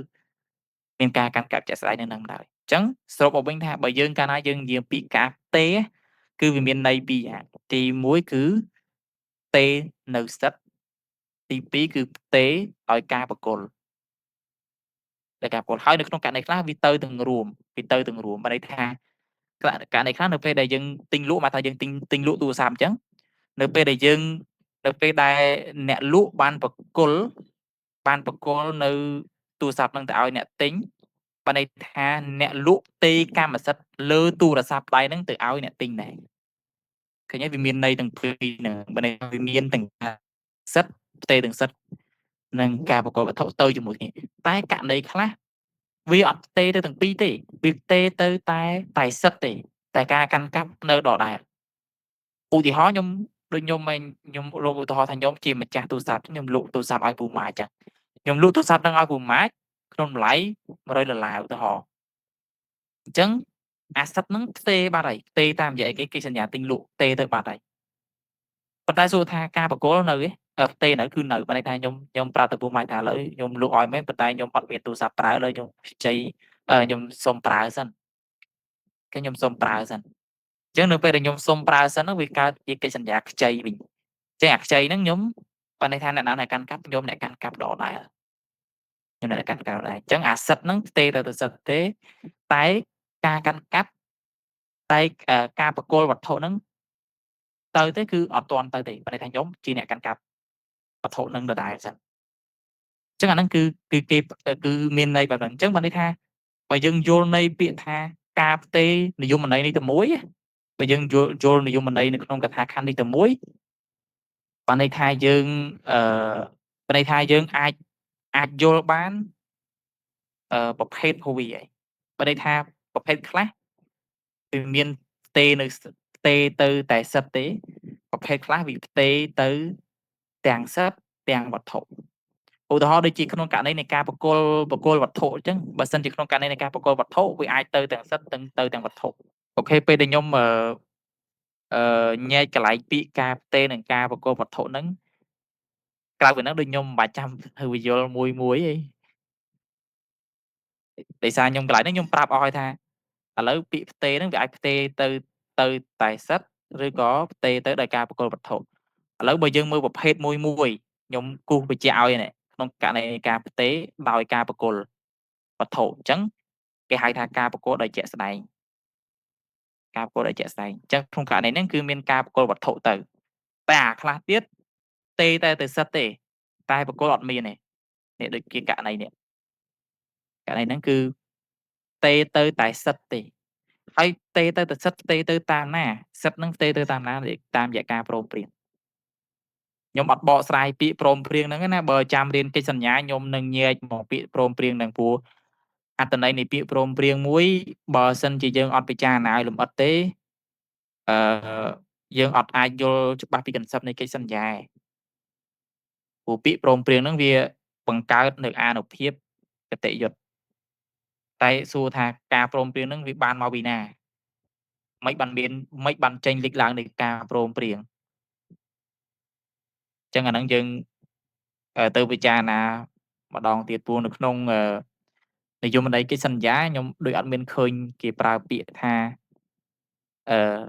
មានការកាន់កាប់ជាក់ស្ដែងនៅនឹងឡើយអញ្ចឹងសរុបមកវិញថាបើយើងកាលណាយើងនិយាយពីការផ្ទេរគឺវាមានន័យពីរយ៉ាងទី1គឺផ្ទេរនៅសិទ្ធទី2គឺផ្ទេរដោយការប្រគល់ដោយការប្រគល់ហើយនៅក្នុងករណីខ្លះវាទៅទាំងរួមបើន័យថាករណីខ្លះនៅពេលដែលយើងទិញលក់ហៅថាយើងទិញលក់ទូរស័ព្ទអញ្ចឹងនៅពេលដែលអ្នកលក់បានប្រគល់នៅទូរស័ព្ទហ្នឹងទៅឲ្យអ្នកទិញបើន័យថាអ្នកលក់ផ្ទេរកម្មសិទ្ធិលើទូរស័ព្ទដៃហ្នឹងទៅឲ្យអ្នកទិញដែរឃើញទេវាមានន័យទាំងពីរហ្នឹងបើន័យថាវាមានទាំងការសិទ្ធិផ្ទេរទាំងសិទ្ធិនិងការប្រគល់វត្ថុទៅជាមួយគ្នាតែករណីខ្លះវាអត់ផ្ទេរទៅទាំងពីរទេវាផ្ទេរទៅតែសិទ្ធទេតែការកាន់កាប់នៅដដែលឧទាហរណ៍ខ្ញុំរកឧទាហរណ៍ថាខ្ញុំជាម្ចាស់ទូរស័ព្ទខ្ញុំលក់ទូរស័ព្ទឲ្យពូម៉ាយចឹងខ្ញុំលក់ទូរស័ព្ទហ្នឹងឲ្យពូម៉ាយក្នុងតម្លៃ$100ឧទាហរណ៍អញ្ចឹងអាសិទ្ធហ្នឹងផ្ទេរបាត់ហើយផ្ទេរតាមរយៈគេសញ្ញាទិញលក់ផ្ទេរទៅបាត់ហើយប៉ុន្តែសួរថាការប្រគល់នៅទេផ្ទេរនៅគឺនៅបើន័យថាខ្ញុំប្រាប់ទៅពូម៉ាយថាឥឡូវខ្ញុំលក់ឲ្យមែនប៉ុន្តែខ្ញុំអត់មានទូរស័ព្ទប្រើឥឡូវខ្ញុំសុំប្រើសិនគេខ្ញុំសុំប្រើសិនអញ្ចឹងនៅពេលដែលខ្ញុំសុំប្រើសិនហ្នឹងវាកើតជាកិច្ចសន្យាខ្ចីវិញអញ្ចឹងអាខ្ចីហ្នឹងខ្ញុំបើន័យថាអ្នកណាដែលកាន់កាប់ខ្ញុំអ្នកកាន់កាប់ដដែលខ្ញុំអ្នកកាន់កាប់ដែរអញ្ចឹងអាសិទ្ធហ្នឹងផ្ទេរទៅសិទ្ធទេតែការកាន់កាប់តែការប្រគល់វត្ថុហ្នឹងទៅទេគឺអត់ទាន់ទៅទេបើន័យថាខ្ញុំជាអ្នកកាន់កាប់វត្ថុហ្នឹងដដែលសិនអញ្ចឹងអាហ្នឹងគឺគេគឺមានន័យបែបហ្នឹងអញ្ចឹងបើន័យថាបើយើងយល់ន័យពាក្យថាការផ្ទេរនិយមន័យនេះទៅមួយបើយើងយល់និយមន័យនៅក្នុងកថាខណ្ឌនេះទៅមួយបើន័យថាយើងបើន័យថាយើងអាចយល់បានប្រភេទរបស់វាហើយបើន័យថាប្រភេទខ្លះវាមានផ្ទេរទៅតែសិទ្ធទេប្រភេទខ្លះវាផ្ទេរទៅទាំងសិទ្ធទាំងវត្ថុ ឧទាហរណ៍ដូចជាក្នុងករណីនៃការប្រគល់វត្ថុអញ្ចឹងបើសិនជាក្នុងករណីនៃការប្រគល់វត្ថុវាអាចទៅទាំងសិទ្ធទាំងទៅទាំងវត្ថុអូខេពេលដែលខ្ញុំញែកកន្លែងពាក្យការផ្ទេរនិងការប្រគល់វត្ថុហ្នឹងក្រៅពីហ្នឹងដូចខ្ញុំមិនបាច់ចាំធ្វើបញ្យលមួយទេដោយសារខ្ញុំកន្លែងហ្នឹងខ្ញុំប្រាប់អស់ហើយថាឥឡូវពាក្យផ្ទេរហ្នឹងវាអាចផ្ទេរទៅតែសិទ្ធឬក៏ផ្ទេរទៅដោយការប្រគល់វត្ថុឥឡូវបើយើងមើលប្រភេទមួយខ្ញុំគូសបញ្ជាក់ឲ្យនេះក្នុងករណីនៃការផ្ទេរដោយការប្រគល់វត្ថុអញ្ចឹងគេហៅថាការប្រគល់ដោយជាក់ស្ដែងការប្រគល់ដោយជាក់ស្ដែងអញ្ចឹងក្នុងករណីហ្នឹងគឺមានការប្រគល់វត្ថុទៅតែអាខ្លះទៀតផ្ទេរតែទៅសិទ្ធទេតែប្រគល់អត់មានទេនេះដូចជាករណីនេះករណីហ្នឹងគឺផ្ទេរទៅតែសិទ្ធទេហើយផ្ទេរទៅសិទ្ធផ្ទេរទៅតាមណាសិទ្ធហ្នឹងផ្ទេរទៅតាមណាតាមរយៈការព្រមព្រៀងខ្ញុំអត់បកស្រាយពាក្យព្រមព្រៀងហ្នឹងណាបើចាំរៀនកិច្ចសន្យាខ្ញុំនឹងញែកមកពាក្យព្រមព្រៀងហ្នឹងព្រោះអត្ថន័យនៃពាក្យព្រមព្រៀងមួយបើសិនជាយើងអត់ពិចារណាឲ្យលម្អិតទេអឺយើងអត់អាចយល់ច្បាស់ពី concept នៃកិច្ចសន្យាឯងព្រោះពាក្យព្រមព្រៀងហ្នឹងវាបង្កើតនូវអានុភាពគតិយុត្តតែសួរថាការព្រមព្រៀងហ្នឹងវាបានមកពីណាមិនបានចេញលេចឡើងនៃការព្រមព្រៀងអញ្ចឹងអាហ្នឹងយើងទៅពិចារណាម្ដងទៀតព្រោះនៅក្នុងនិយមន័យកិច្ចសន្យាខ្ញុំដូចអត់មានឃើញគេប្រើពាក្យថាអឺ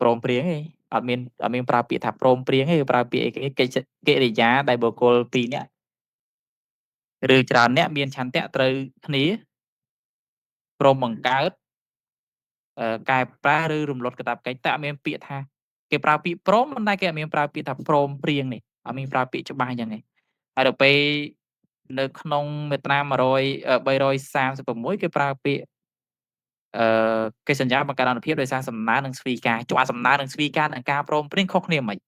ព្រមព្រៀងទេអត់មានប្រើពាក្យថាព្រមព្រៀងទេប្រើពាក្យអីគេកិច្ចកិរិយាដែលបុគ្គល2នាក់ឬច្រើននាក់មានឆន្ទៈត្រូវគ្នាព្រមបង្កើតកែប្រែឬរំលត់កាតព្វកិច្ចតែអត់មានពាក្យថាគេប្រើពាក្យព្រមប៉ុន្តែគេអត់មានប្រើពាក្យថាព្រមព្រៀងនេះអត់មានប្រើពាក្យច្បាស់អញ្ចឹងទេហើយដល់ពេលនៅក្នុងមាត្រា336គេប្រើពាក្យកិច្ចសន្យាបង្កើតអានុភាពដោយសារសំណើនិងស្វីការចុះអាសំណើនិងស្វីការនិងការព្រមព្រៀងខុសគ្នាហ្មង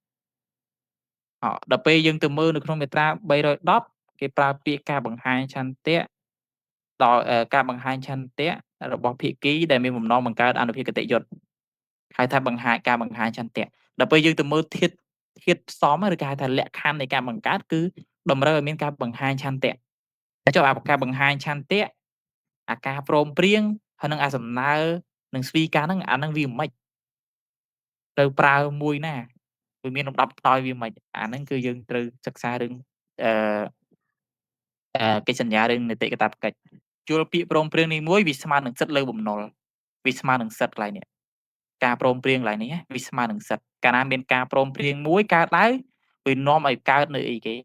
ដល់ពេលយើងទៅមើលនៅក្នុងមាត្រា310គេប្រើពាក្យការបង្ហាញឆន្ទៈដល់ការបង្ហាញឆន្ទៈរបស់ភាគីដែលមានបំណងបង្កើតអានុភាពគតិយុត្តហៅថាការបង្ហាញឆន្ទៈដល់ពេលយើងទៅមើលធាតុផ្សំឬគេហៅថាលក្ខខណ្ឌនៃការបង្កើតគឺតម្រូវឲ្យមានការបង្ហាញឆន្ទៈតែចុះការបង្ហាញឆន្ទៈអាការព្រមព្រៀងហើយនឹងអាសំណើនិងស្វីការហ្នឹងអាហ្នឹងវាមិនត្រូវប្រើមួយណាវាមានលំដាប់ខ្សោយវាមិនអាហ្នឹងគឺយើងត្រូវសិក្សារឿងអឺកិច្ចសន្យារឿងនីតិកាតព្វកិច្ចជួលពាក្យព្រមព្រៀងនេះមួយវាស្មើនឹងសិទ្ធិលើបំណុលវាស្មើនឹងសិទ្ធិកន្លែងនេះការព្រមព្រៀងកន្លែងនេះវាស្មើនឹងសិទ្ធិកាលណាមានការព្រមព្រៀងមួយកើតឡើងវានាំឲ្យកើតនៅអីគេ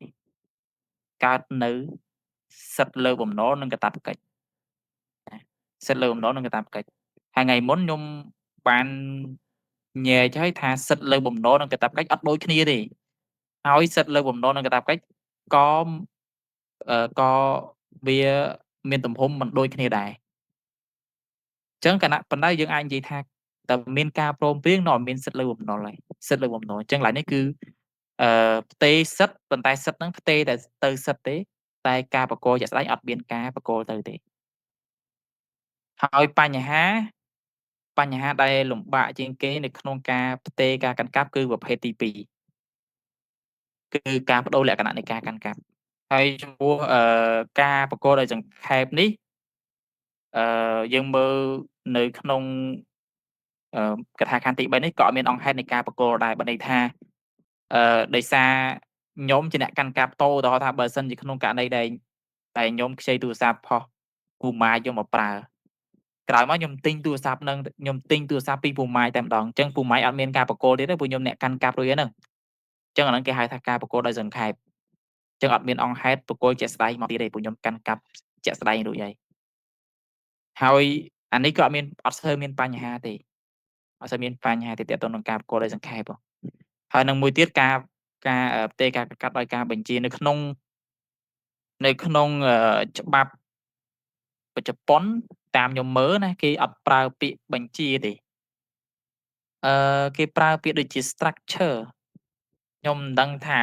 កើតនៅសិទ្ធិលើបំណុលនិងកាតព្វកិច្ចសិទ្ធិលើបំណុលនិងកាតព្វកិច្ចហើយថ្ងៃមុនខ្ញុំបានញែកឲ្យថាសិទ្ធិលើបំណុលនិងកាតព្វកិច្ចអត់ដូចគ្នាទេហើយសិទ្ធិលើបំណុលនិងកាតព្វកិច្ចក៏ក៏វាមានទំហំមិនដូចគ្នាដែរអញ្ចឹងប៉ុន្តែយើងអាចនិយាយថាតើមានការព្រមព្រៀងនាំឲ្យមានសិទ្ធិលើបំណុលហើយសិទ្ធិលើបំណុលអញ្ចឹងកន្លែងនេះគឺផ្ទេរសិទ្ធិប៉ុន្តែសិទ្ធិហ្នឹងផ្ទេរតែទៅសិទ្ធិទេតែការប្រគល់ជាក់ស្ដែងអត់មានការប្រគល់ទៅទេហើយបញ្ហាដែលលំបាកជាងគេនៅក្នុងការផ្ទេរការកាន់កាប់គឺប្រភេទទី2គឺការប្ដូរលក្ខណៈនៃការកាន់កាប់ហើយចំពោះការប្រគល់ដោយសង្ខេបនេះយើងមើលនៅក្នុងកថាខណ្ឌទី3នេះក៏អត់មានអង្គហេតុនៃការប្រគល់ដែរបើន័យថាដោយសារខ្ញុំជាអ្នកកាន់កាប់តូឧទាហរណ៍ថាបើសិនជាក្នុងករណីដែលខ្ញុំខ្ចីទូរស័ព្ទផុសពូម៉ាយយកមកប្រើក្រោយមកខ្ញុំទិញទូរស័ព្ទពីពូម៉ាយតែម្ដងអញ្ចឹងពូម៉ាយអត់មានការប្រគល់ទៀតទេព្រោះខ្ញុំអ្នកកាន់កាប់រួចហើយហ្នឹងអញ្ចឹងអាហ្នឹងគេហៅថាការប្រគល់ដោយសង្ខេបអញ្ចឹងអត់មានអង្គហេតុប្រគល់ជាក់ស្ដែងមកទៀតទេព្រោះខ្ញុំកាន់កាប់ជាក់ស្ដែងរួចហើយអានេះក៏អត់ស្ទើរមានបញ្ហាទេអត់សូវមានបញ្ហាទេទាក់ទងនឹងការប្រគល់ដោយសង្ខេបហើយនឹងមួយទៀតការផ្ទេរការកាត់ដោយការបញ្ជានៅក្នុងច្បាប់ជប៉ុនតាមខ្ញុំមើលណាគេអត់ប្រើពាក្យបញ្ជាទេគេប្រើពាក្យដូចជា structure ខ្ញុំមិនដឹងថា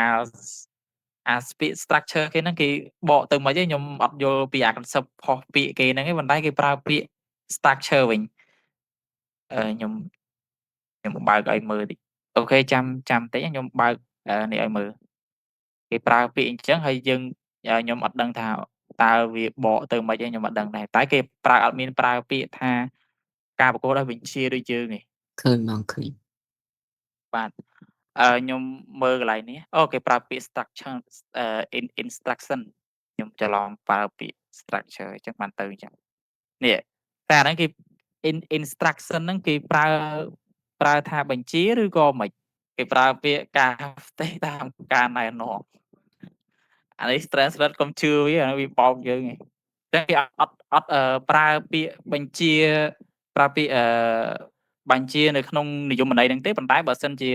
ពាក្យ structure គេហ្នឹងគេបកទៅម៉េចទេខ្ញុំអត់យល់ពីអា concept ផុសពាក្យគេហ្នឹងទេប៉ុន្តែគេប្រើពាក្យ structure វិញខ្ញុំបើកឲ្យមើលតិចអូខេចាំតិចខ្ញុំបើកនេះឲ្យមើលគេប្រើពាក្យអញ្ចឹងហើយយើង ខ្ញុំអត់ដឹងថាតើវាបកទៅម៉េចទេខ្ញុំអត់ដឹងដែរតែគេប្រើអត់មានប្រើពាក្យថាការប្រកួតដោយបញ្ជាដូចយើងទេ ឃើញបងឃើញ បាទខ្ញុំមើលកន្លែងនេះអូគេប្រើពាក្យ structure instruction ខ្ញុំច្រឡំប្រើពាក្យ structure អញ្ចឹងបានទៅអញ្ចឹងនេះតែអាហ្នឹងគេ instruction ហ្នឹងគេប្រើថាបញ្ជាឬក៏មិនគេប្រើពាក្យការផ្ទេរតាមការណែនាំអានេះ translate កុំជឿវាអានេះវាបោកយើងឯងតែគេអត់ប្រើពាក្យបញ្ជាប្រើពាក្យបញ្ជានៅក្នុងនិយមន័យហ្នឹងទេប៉ុន្តែបើសិនជា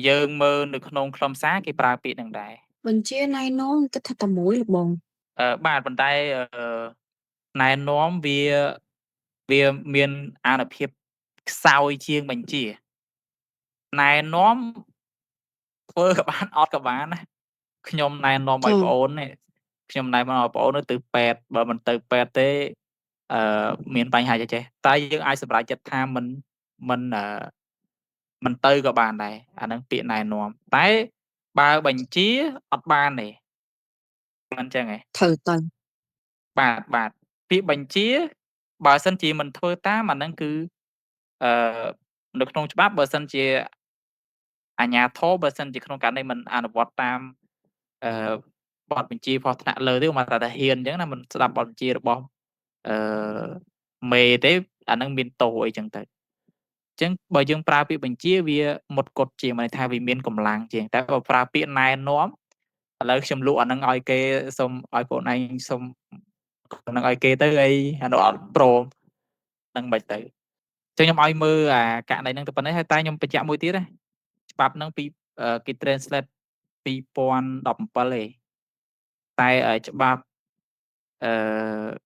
យើងមើលនៅក្នុងខ្លឹមសារគេប្រើពាក្យហ្នឹងដែរបញ្ជាណែនាំគិតថាតែមួយលោកបងបាទប៉ុន្តែណែនាំវាមានអានុភាពខ្សោយជាងបញ្ជាណែនាំធ្វើក៏បានអត់ក៏បានណាខ្ញុំណែនាំឲ្យប្អូននេះខ្ញុំណែនាំឲ្យប្អូនទៅពេទ្យបើមិនទៅពេទ្យទេមានបញ្ហាចេះតែយើងអាចសម្រេចចិត្តថាមិនទៅក៏បានដែរអាហ្នឹងពាក្យណែនាំតែបើបញ្ជាអត់បានទេមិនអញ្ចឹងហ៎ត្រូវទៅបាទពាក្យបញ្ជាបើសិនជាមិនធ្វើតាមអាហ្នឹងគឺអឺនៅក្នុងច្បាប់បើសិនជាអាជ្ញាធរបើសិនជាក្នុងករណីមិនអនុវត្តតាមអឺបទបញ្ជាផុសថ្នាក់លើទេមកថាហ៊ានអញ្ចឹងណាមិនស្ដាប់បទបញ្ជារបស់អឺមេទេអាហ្នឹងមានទោសអីចឹងទៅអញ្ចឹងបើយើងប្រើពាក្យបញ្ជាវាមុតគត់ជាងមានន័យថាវាមានកម្លាំងជាងតែបើប្រើពាក្យណែនាំឥឡូវខ្ញុំលក់អាហ្នឹងឲ្យគេសូមឲ្យបងឯងសូមហ្នឹងឲ្យគេទៅអីអានោះអត់ព្រមនឹងមិនទៅចឹងខ្ញុំឲ្យមើលអាករណីហ្នឹងទៅប៉ុណ្ណេះហើយតែខ្ញុំបញ្ជាក់មួយទៀតណាច្បាប់ហ្នឹងពីគេ translate 2017ទេតែច្បាប់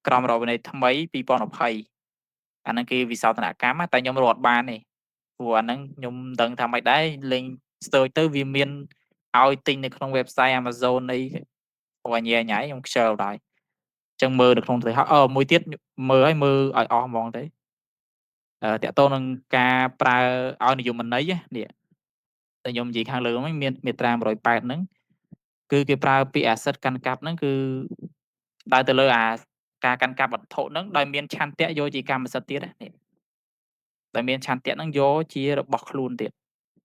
ក្រមរដ្ឋវិន័យថ្មី2020អាហ្នឹងគេវិសោធនកម្មតែខ្ញុំរត់បានទេព្រោះអាហ្នឹងខ្ញុំមិនដឹងថាម៉េចដែរលេង search ទៅវាមានឲ្យទិញនៅក្នុង website Amazon អីព្រោះញ៉ៃខ្ញុំខ្ជិលដែរចឹងមើលនៅក្នុងទៅហើយមួយទៀតមើលឲ្យមើលឲ្យអស់ហ្មងទៅតាក់ទងនឹងការប្រើឲ្យនិយមន័យនេះតែខ្ញុំនិយាយខាងលើហ្នឹងមានមាត្រា180ហ្នឹងគឺគេប្រើពាក្យ asset កាន់កាប់ហ្នឹងគឺដើរទៅលើការកាន់កាប់វត្ថុហ្នឹងដោយមានឆន្ទៈយកជាកម្មសិទ្ធិទៀតនេះដោយមានឆន្ទៈហ្នឹងយកជារបស់ខ្លួនទៀត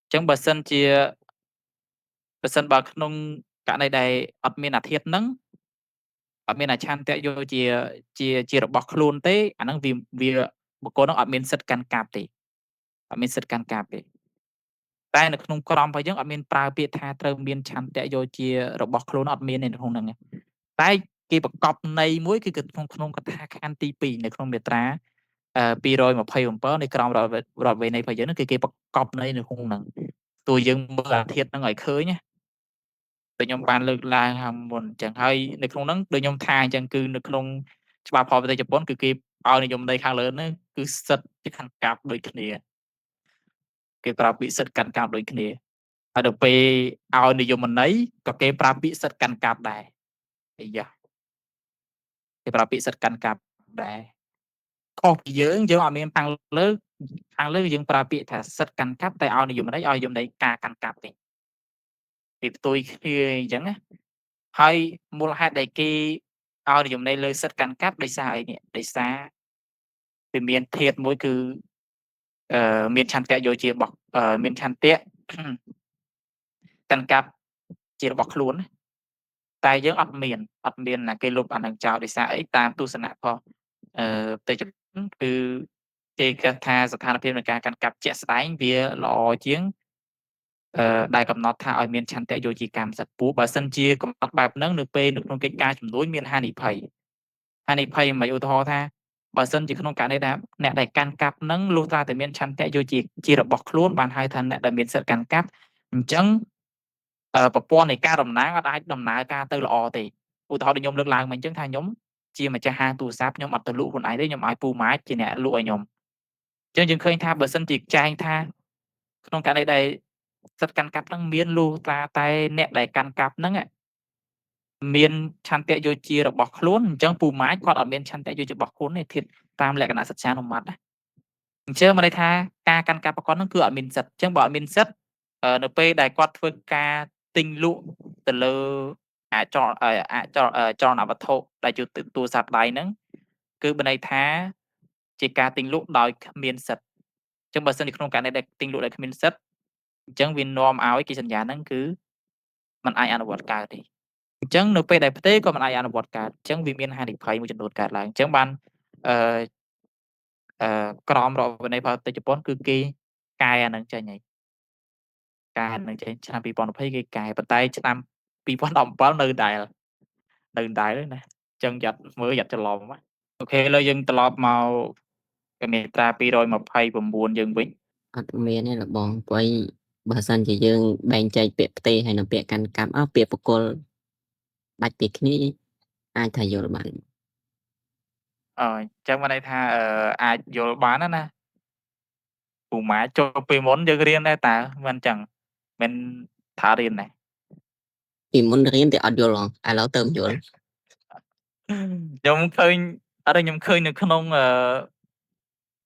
អញ្ចឹងបើបើក្នុងករណីដែលអត់មានអាធាតុហ្នឹងអត់មានអាឆន្ទៈយកជារបស់ខ្លួនទេអាហ្នឹងវាបុគ្គលហ្នឹងអត់មានសិទ្ធិកាន់កាប់ទេអត់មានសិទ្ធិកាន់កាប់ទេតែនៅក្នុងក្រមរបស់យើងអត់មានប្រើពាក្យថាត្រូវមានឆន្ទៈយកជារបស់ខ្លួនអត់មានទេនៅក្នុងហ្នឹងតែគេបង្កប់ន័យមួយគឺក្នុងកថាខណ្ឌទី2នៅក្នុងមាត្រា227នៃក្រមរដ្ឋវិន័យរបស់យើងហ្នឹងគឺគេបង្កប់ន័យនៅក្នុងហ្នឹងតួយើងមើលអាធាតុហ្នឹងឲ្យឃើញណាដូចខ្ញុំបានលើកឡើងខាងមុនអញ្ចឹងហើយនៅក្នុងហ្នឹងដូចខ្ញុំថាអញ្ចឹងគឺនៅក្នុងច្បាប់ផលប្រទេសជប៉ុនគឺគេឲ្យនិយមន័យខាងលើហ្នឹងគឺសិទ្ធិជាកាន់កាប់ដូចគ្នាគេប្រើពាក្យសិទ្ធិកាន់កាប់ដូចគ្នាហើយដល់ពេលឲ្យនិយមន័យក៏គេប្រើពាក្យសិទ្ធិកាន់កាប់ដែរអាយ៉ាគេប្រើពាក្យសិទ្ធិកាន់កាប់ដែរខុសពីយើងអត់មានខាងលើយើងប្រើពាក្យថាសិទ្ធិកាន់កាប់តែឲ្យនិយមន័យការកាន់កាប់ទេពីផ្ទុយគ្នាអញ្ចឹងណាហើយមូលហេតុដែលគេឲ្យនិយមន័យលើសិទ្ធិកាន់កាប់ដោយសារអីនេះដោយសារវាមានធាតុមួយគឺមានឆន្ទៈយកជារបស់មានឆន្ទៈកាន់កាប់ជារបស់ខ្លួនតែយើងអត់មានណាគេលុបអានឹងចោលដោយសារអីតាមទស្សនៈរបស់ប្រទេសជប៉ុនគឺគេគិតថាស្ថានភាពនៃការកាន់កាប់ជាក់ស្ដែងវាល្អជាងដែលកំណត់ថាឲ្យមានឆន្ទៈយកជាកម្មសិទ្ធិព្រោះបើសិនជាកំណត់បែបហ្នឹងនៅពេលនៅក្នុងកិច្ចការជំនួយមានហានិភ័យមិនឧទាហរណ៍ថាបើសិនជាក្នុងករណីដែលអ្នកដែលកាន់កាប់ហ្នឹងលុះត្រាតែមានឆន្ទៈយកជារបស់ខ្លួនបានហៅថាអ្នកដែលមានសិទ្ធិកាន់កាប់អញ្ចឹងប្រព័ន្ធនៃការតំណាងអត់អាចដំណើរការទៅល្អទេឧទាហរណ៍ដូចខ្ញុំលើកឡើងមិញអញ្ចឹងថាខ្ញុំជាម្ចាស់ហាងទូរស័ព្ទខ្ញុំអត់ទៅលក់ខ្លួនឯងទេខ្ញុំឲ្យពូម៉ាចជាអ្នកលក់ឲ្យខ្ញុំអញ្ចឹងយើងឃើញថាបើសិនជាចែងថាក្នុងករណីដែលសិទ្ធិកាន់កាប់ហ្នឹងមានលុះត្រាតែអ្នកដែលកាន់កាប់ហ្នឹងមានឆន្ទៈយកជារបស់ខ្លួនអញ្ចឹងពូម៉ាចគាត់អត់មានឆន្ទៈយកជារបស់ខ្លួនទេធៀបតាមលក្ខណៈសច្ចានុមត្តណាអញ្ចឹងមានន័យថាការកាន់កាប់របស់គាត់ហ្នឹងគឺអត់មានសិទ្ធិអញ្ចឹងបើអត់មានសិទ្ធិនៅពេលដែលគាត់ធ្វើការទិញលក់ទៅលើ អាចចរចរណវត្ថុដែលជាទូរស័ព្ទដៃហ្នឹងគឺមានន័យថាជាការទិញលក់ដោយគ្មានសិទ្ធិអញ្ចឹងបើសិនជាក្នុងករណីដែលទិញលក់ដោយគ្មានសិទ្ធិអញ្ចឹងវានាំឲ្យកិច្ចសន្យាហ្នឹងគឺมันអាចអនុវត្តកើតទេអញ្ចឹងនៅពេលដែលផ្ទេរក៏มันអាចអនុវត្តកើតអញ្ចឹងវាមានហានិភ័យមួយចំនួនកើតឡើងអញ្ចឹងបានអឺក្រមរដ្ឋវិន័យផលិតជប៉ុនគឺគេកែអាហ្នឹងចេញហើយកែអាហ្នឹងចេញឆ្នាំ2020គេកែប៉ុន្តែឆ្នាំ2017នៅដដែលទេណាអញ្ចឹងយ៉ាត់មើលយ៉ាត់ច្រឡំណាអូខេឥឡូវយើងត្រឡប់មកមាត្រា229យើងវិញ អត់មានទេលោកបងព្រោះអីបើសិនជាយើងបែងចែកពាក្យផ្ទេរហើយនិងពាក្យកាន់កាប់ពាក្យបកគលដាច់ពីគ្នាអាចថាយល់បាន អញ្ចឹងមានន័យថាអាចយល់បានណាពូម៉ាចូលពេលមុនយើងរៀនដែរតើមិនអញ្ចឹងមិនថារៀនដែរ ពីមុនរៀនតែអត់យល់ហ៎ឥឡូវទៅយល់ ខ្ញុំឃើញអត់ទេខ្ញុំឃើញនៅក្នុង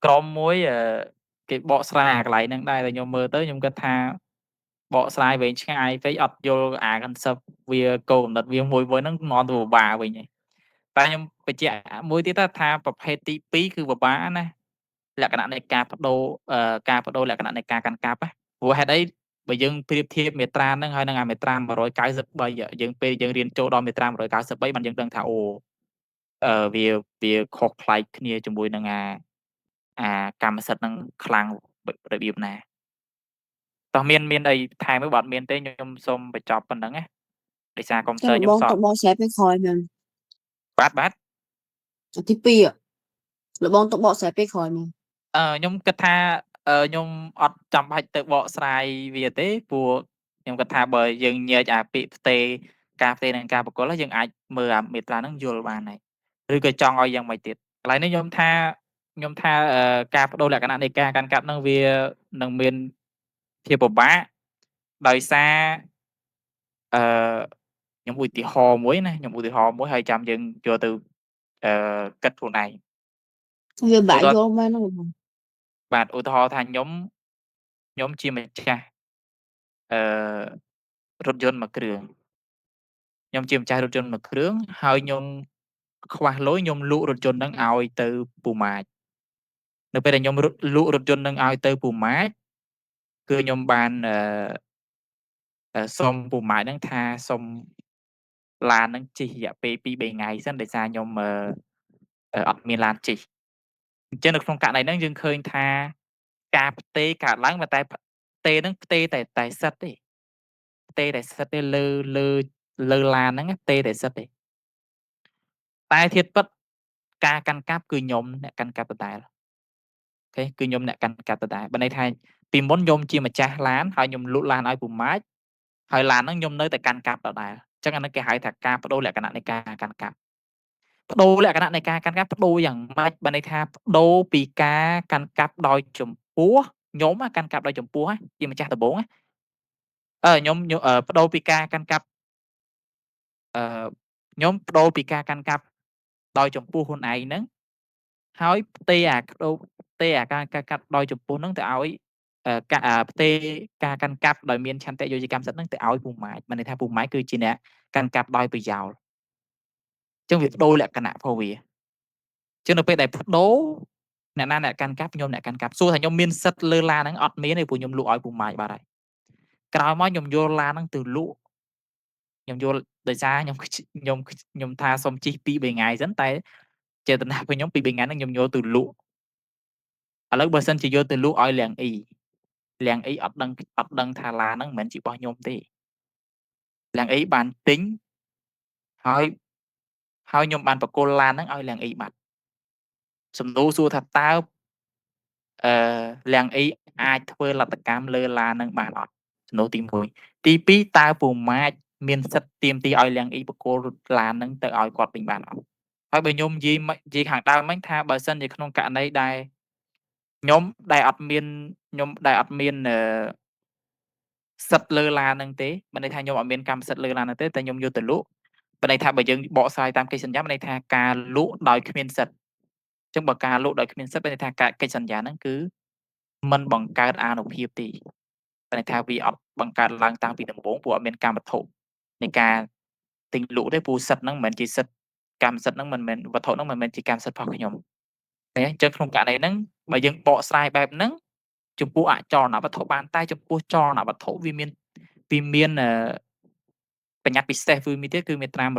ក្រុមមួយគេបកស្រាយអាកន្លែងហ្នឹងដែរតែខ្ញុំមើលទៅខ្ញុំគិតថាបកស្រាយវែងឆ្ងាយពេកអត់យល់អា concept វាគោលគំនិតវាមួយហ្នឹងនាំទៅពិបាកវិញឯងតែខ្ញុំបញ្ជាក់មួយទៀតថាប្រភេទទី2គឺពិបាកណាលក្ខណៈនៃការបដូរលក្ខណៈនៃការកាន់កាប់ណាព្រោះហេតុអីបើយើងប្រៀបធៀបមាត្រាហ្នឹងហើយនឹងអាមាត្រា193យើងពេលយើងរៀនចូលដល់មាត្រា193បានយើងដឹងថាអូវាខុសប្លែកគ្នាជាមួយនឹងអាកម្មសិទ្ធិហ្នឹងខ្លាំងរបៀបណាតោះមានអីថែមទេបើអត់មានទេខ្ញុំសូមបញ្ចប់ប៉ុណ្្នឹងណាដោយសារកុំព្យូទ័រខ្ញុំសក់ តបងស្រែពេលក្រោយមែន បាទ ទី2លោកបងទៅបកស្រាយពេលក្រោយមែន ខ្ញុំគិតថាខ្ញុំអត់ចាំបាច់ទៅបកស្រាយវាទេព្រោះខ្ញុំគិតថាបើយើងញែកអាពាក្យផ្ទេរការផ្ទេរនិងការប្រគល់យើងអាចមើលអាមាត្រាហ្នឹងយល់បានហើយឬក៏ចង់ឲ្យយ៉ាងម៉េចទៀតកន្លែងនេះខ្ញុំថាការបដូរលក្ខណៈនៃការកាន់កាប់ហ្នឹងវានឹងមានភាពពិបាកដោយសារអឺខ្ញុំឧទាហរណ៍មួយណាហើយចាំយើងយកទៅគិតខ្លួនឯង វាបាក់យល់មែនណាលោកបង បាទឧទាហរណ៍ថាខ្ញុំជាម្ចាស់អឺរថយន្តមួយគ្រឿងខ្ញុំជាម្ចាស់រថយន្តមួយគ្រឿងហើយខ្ញុំខ្វះលុយខ្ញុំលក់រថយន្តហ្នឹងឲ្យទៅពូម៉ាចនៅពេលដែលខ្ញុំលក់រថយន្តហ្នឹងឲ្យទៅពូម៉ាចគឺខ្ញុំបានសុំពូម៉ាចហ្នឹងថាសុំឡានហ្នឹងជិះរយៈពេល2-3ថ្ងៃសិនដោយសារខ្ញុំអត់មានឡានជិះអញ្ចឹងនៅក្នុងករណីហ្នឹងយើងឃើញថាការផ្ទេរកើតឡើងប៉ុន្តែផ្ទេរហ្នឹងផ្ទេរតែសិតទេផ្ទេរតែសិតទេលើឡានហ្នឹងផ្ទេរតែសិតទេតែធាតុពិតការកាន់កាប់គឺខ្ញុំអ្នកកាន់កាប់ដដែលអូខេគឺខ្ញុំអ្នកកាន់កាប់ដដែលបើន័យថាពីមុនខ្ញុំជាម្ចាស់ឡានហើយខ្ញុំលក់ឡានឲ្យពូម៉ាចហើយឡានហ្នឹងខ្ញុំនៅតែកាន់កាប់ដដែលអញ្ចឹងអានេះគេហៅថាការប្ដូរលក្ខណៈនៃការកាន់កាប់ប្ដូរលក្ខណៈនៃការកាន់កាប់ប្ដូរយ៉ាងម៉េចបើន័យថាប្ដូរពីការកាន់កាប់ដោយចំពោះខ្ញុំកាន់កាប់ដោយចំពោះជាម្ចាស់ដំបូងខ្ញុំប្ដូរពីការកាន់កាប់ខ្ញុំប្ដូរពីការកាន់កាប់ដោយចំពោះខ្លួនឯងហ្នឹងហើយផ្ទេរការកាប់ដោយចំពោះហ្នឹងទៅឲ្យផ្ទេរការកាន់កាប់ដោយមានឆន្ទៈយុត្តិកម្មសិទ្ធិហ្នឹងទៅឲ្យពូម៉ាចមានន័យថាពូម៉ាចគឺជាអ្នកកាន់កាប់ដោយប្រយោលអញ្ចឹងវាប្ដូរលក្ខណៈផងវាអញ្ចឹងនៅពេលដែលប្ដូរអ្នកណាអ្នកកាន់កាប់ខ្ញុំអ្នកកាន់កាប់សួរថាខ្ញុំមានសិទ្ធិលើឡានហ្នឹងអត់មានទេព្រោះខ្ញុំលក់ឲ្យពូម៉ាចបាត់ហើយក្រោយមកខ្ញុំយកឡានហ្នឹងទៅលក់ខ្ញុំយល់ដោយសារខ្ញុំថាសុំជិះ2-3ថ្ងៃសិនតែចេតនារបស់ខ្ញុំ2-3ថ្ងៃហ្នឹងខ្ញុំយកទៅលក់ឥឡូវបើសិនជាយកទៅលក់ឲ្យលៀងអ៊ីអត់ដឹងថាឡានហ្នឹងមិនមែនជារបស់ខ្ញុំទេលៀងអ៊ីបានទិញហើយខ្ញុំបានបកគលឡានហ្នឹងឲ្យលៀងអ៊ីបាត់សំណួរសួរថាតើលៀងអ៊ីអាចធ្វើលទ្ធកម្មលើឡានហ្នឹងបានអត់សំណួរទី1ទី2តើពូម៉ាចមានសិទ្ធិទាមទារឲ្យលៀងអ៊ីបកគលឡានហ្នឹងទៅឲ្យគាត់វិញបានអត់ហើយបើខ្ញុំនិយាយខាងដើមមិញថាបើសិនជាក្នុងករណីដែលខ្ញុំដែលអត់មានសិទ្ធិលើឡានហ្នឹងទេមានន័យថាខ្ញុំអត់មានកម្មសិទ្ធិលើឡានហ្នឹងទេតែខ្ញុំយកទៅលក់មានន័យថាបើយើងបកស្រាយតាមកិច្ចសន្យាមានន័យថាការលក់ដោយគ្មានសិទ្ធិអញ្ចឹងបើការលក់ដោយគ្មានសិទ្ធិមានន័យថាកិច្ចសន្យាហ្នឹងគឺមិនបង្កើតអានុភាពទេមានន័យថាវាអត់បង្កើតឡើងតាំងពីដំបូងព្រោះអត់មានកម្មវត្ថុនៃការ ទិញលក់ទេព្រោះសិទ្ធិហ្នឹងមិនមែនជាសិទ្ធិកម្មសិទ្ធិហ្នឹងមិនមែនវត្ថុហ្នឹងមិនមែនជាកម្មសិទ្ធិរបស់ខ្ញុំតែអញ្ចឹងក្នុងករណីហ្នឹងបើយើងបកស្រាយបែបហ្នឹងចំពោះអចលនវត្ថុបានតែចំពោះចលនវត្ថុវាមានបញ្ញត្តិពិសេសមួយទៀតគឺមាត្រា193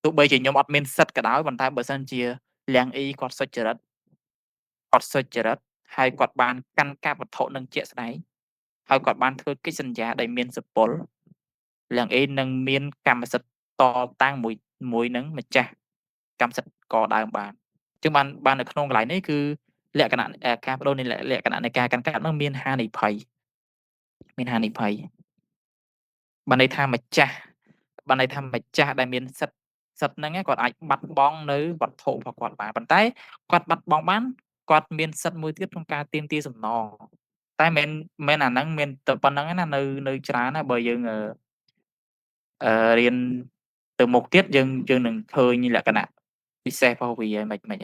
ទោះបីជាខ្ញុំអត់មានសិទ្ធិក៏ដោយប៉ុន្តែបើសិនជាលៀងអ៊ីគាត់សុចរិតហើយគាត់បានកាន់កាប់វត្ថុនឹងជាក់ស្ដែងហើយគាត់បានធ្វើកិច្ចសន្យាដែលមានសុពលលៀងអ៊ីនឹងមានកម្មសិទ្ធិតតាំងមួយនឹងម្ចាស់កម្មសិទ្ធិកដើមបានអញ្ចឹងបាននៅក្នុងកន្លែងនេះគឺលក្ខណៈការប្តូរនៃលក្ខណៈនៃការកាន់កាប់នឹងមានហានិភ័យបានន័យថាម្ចាស់ដែលមានសិទ្ធិហ្នឹងគាត់អាចបាត់បង់នៅវត្ថុរបស់គាត់បានប៉ុន្តែគាត់បាត់បង់បានគាត់មានសិទ្ធិមួយទៀតក្នុងការទាមទារសំណងតែមិនអាហ្នឹងមានតែប៉ុណ្្នឹងឯណានៅច្រើនណាបើយើងរៀនទៅមុខទៀតយើងនឹងឃើញលក្ខណៈពិសេសរបស់វាមិនហ្មង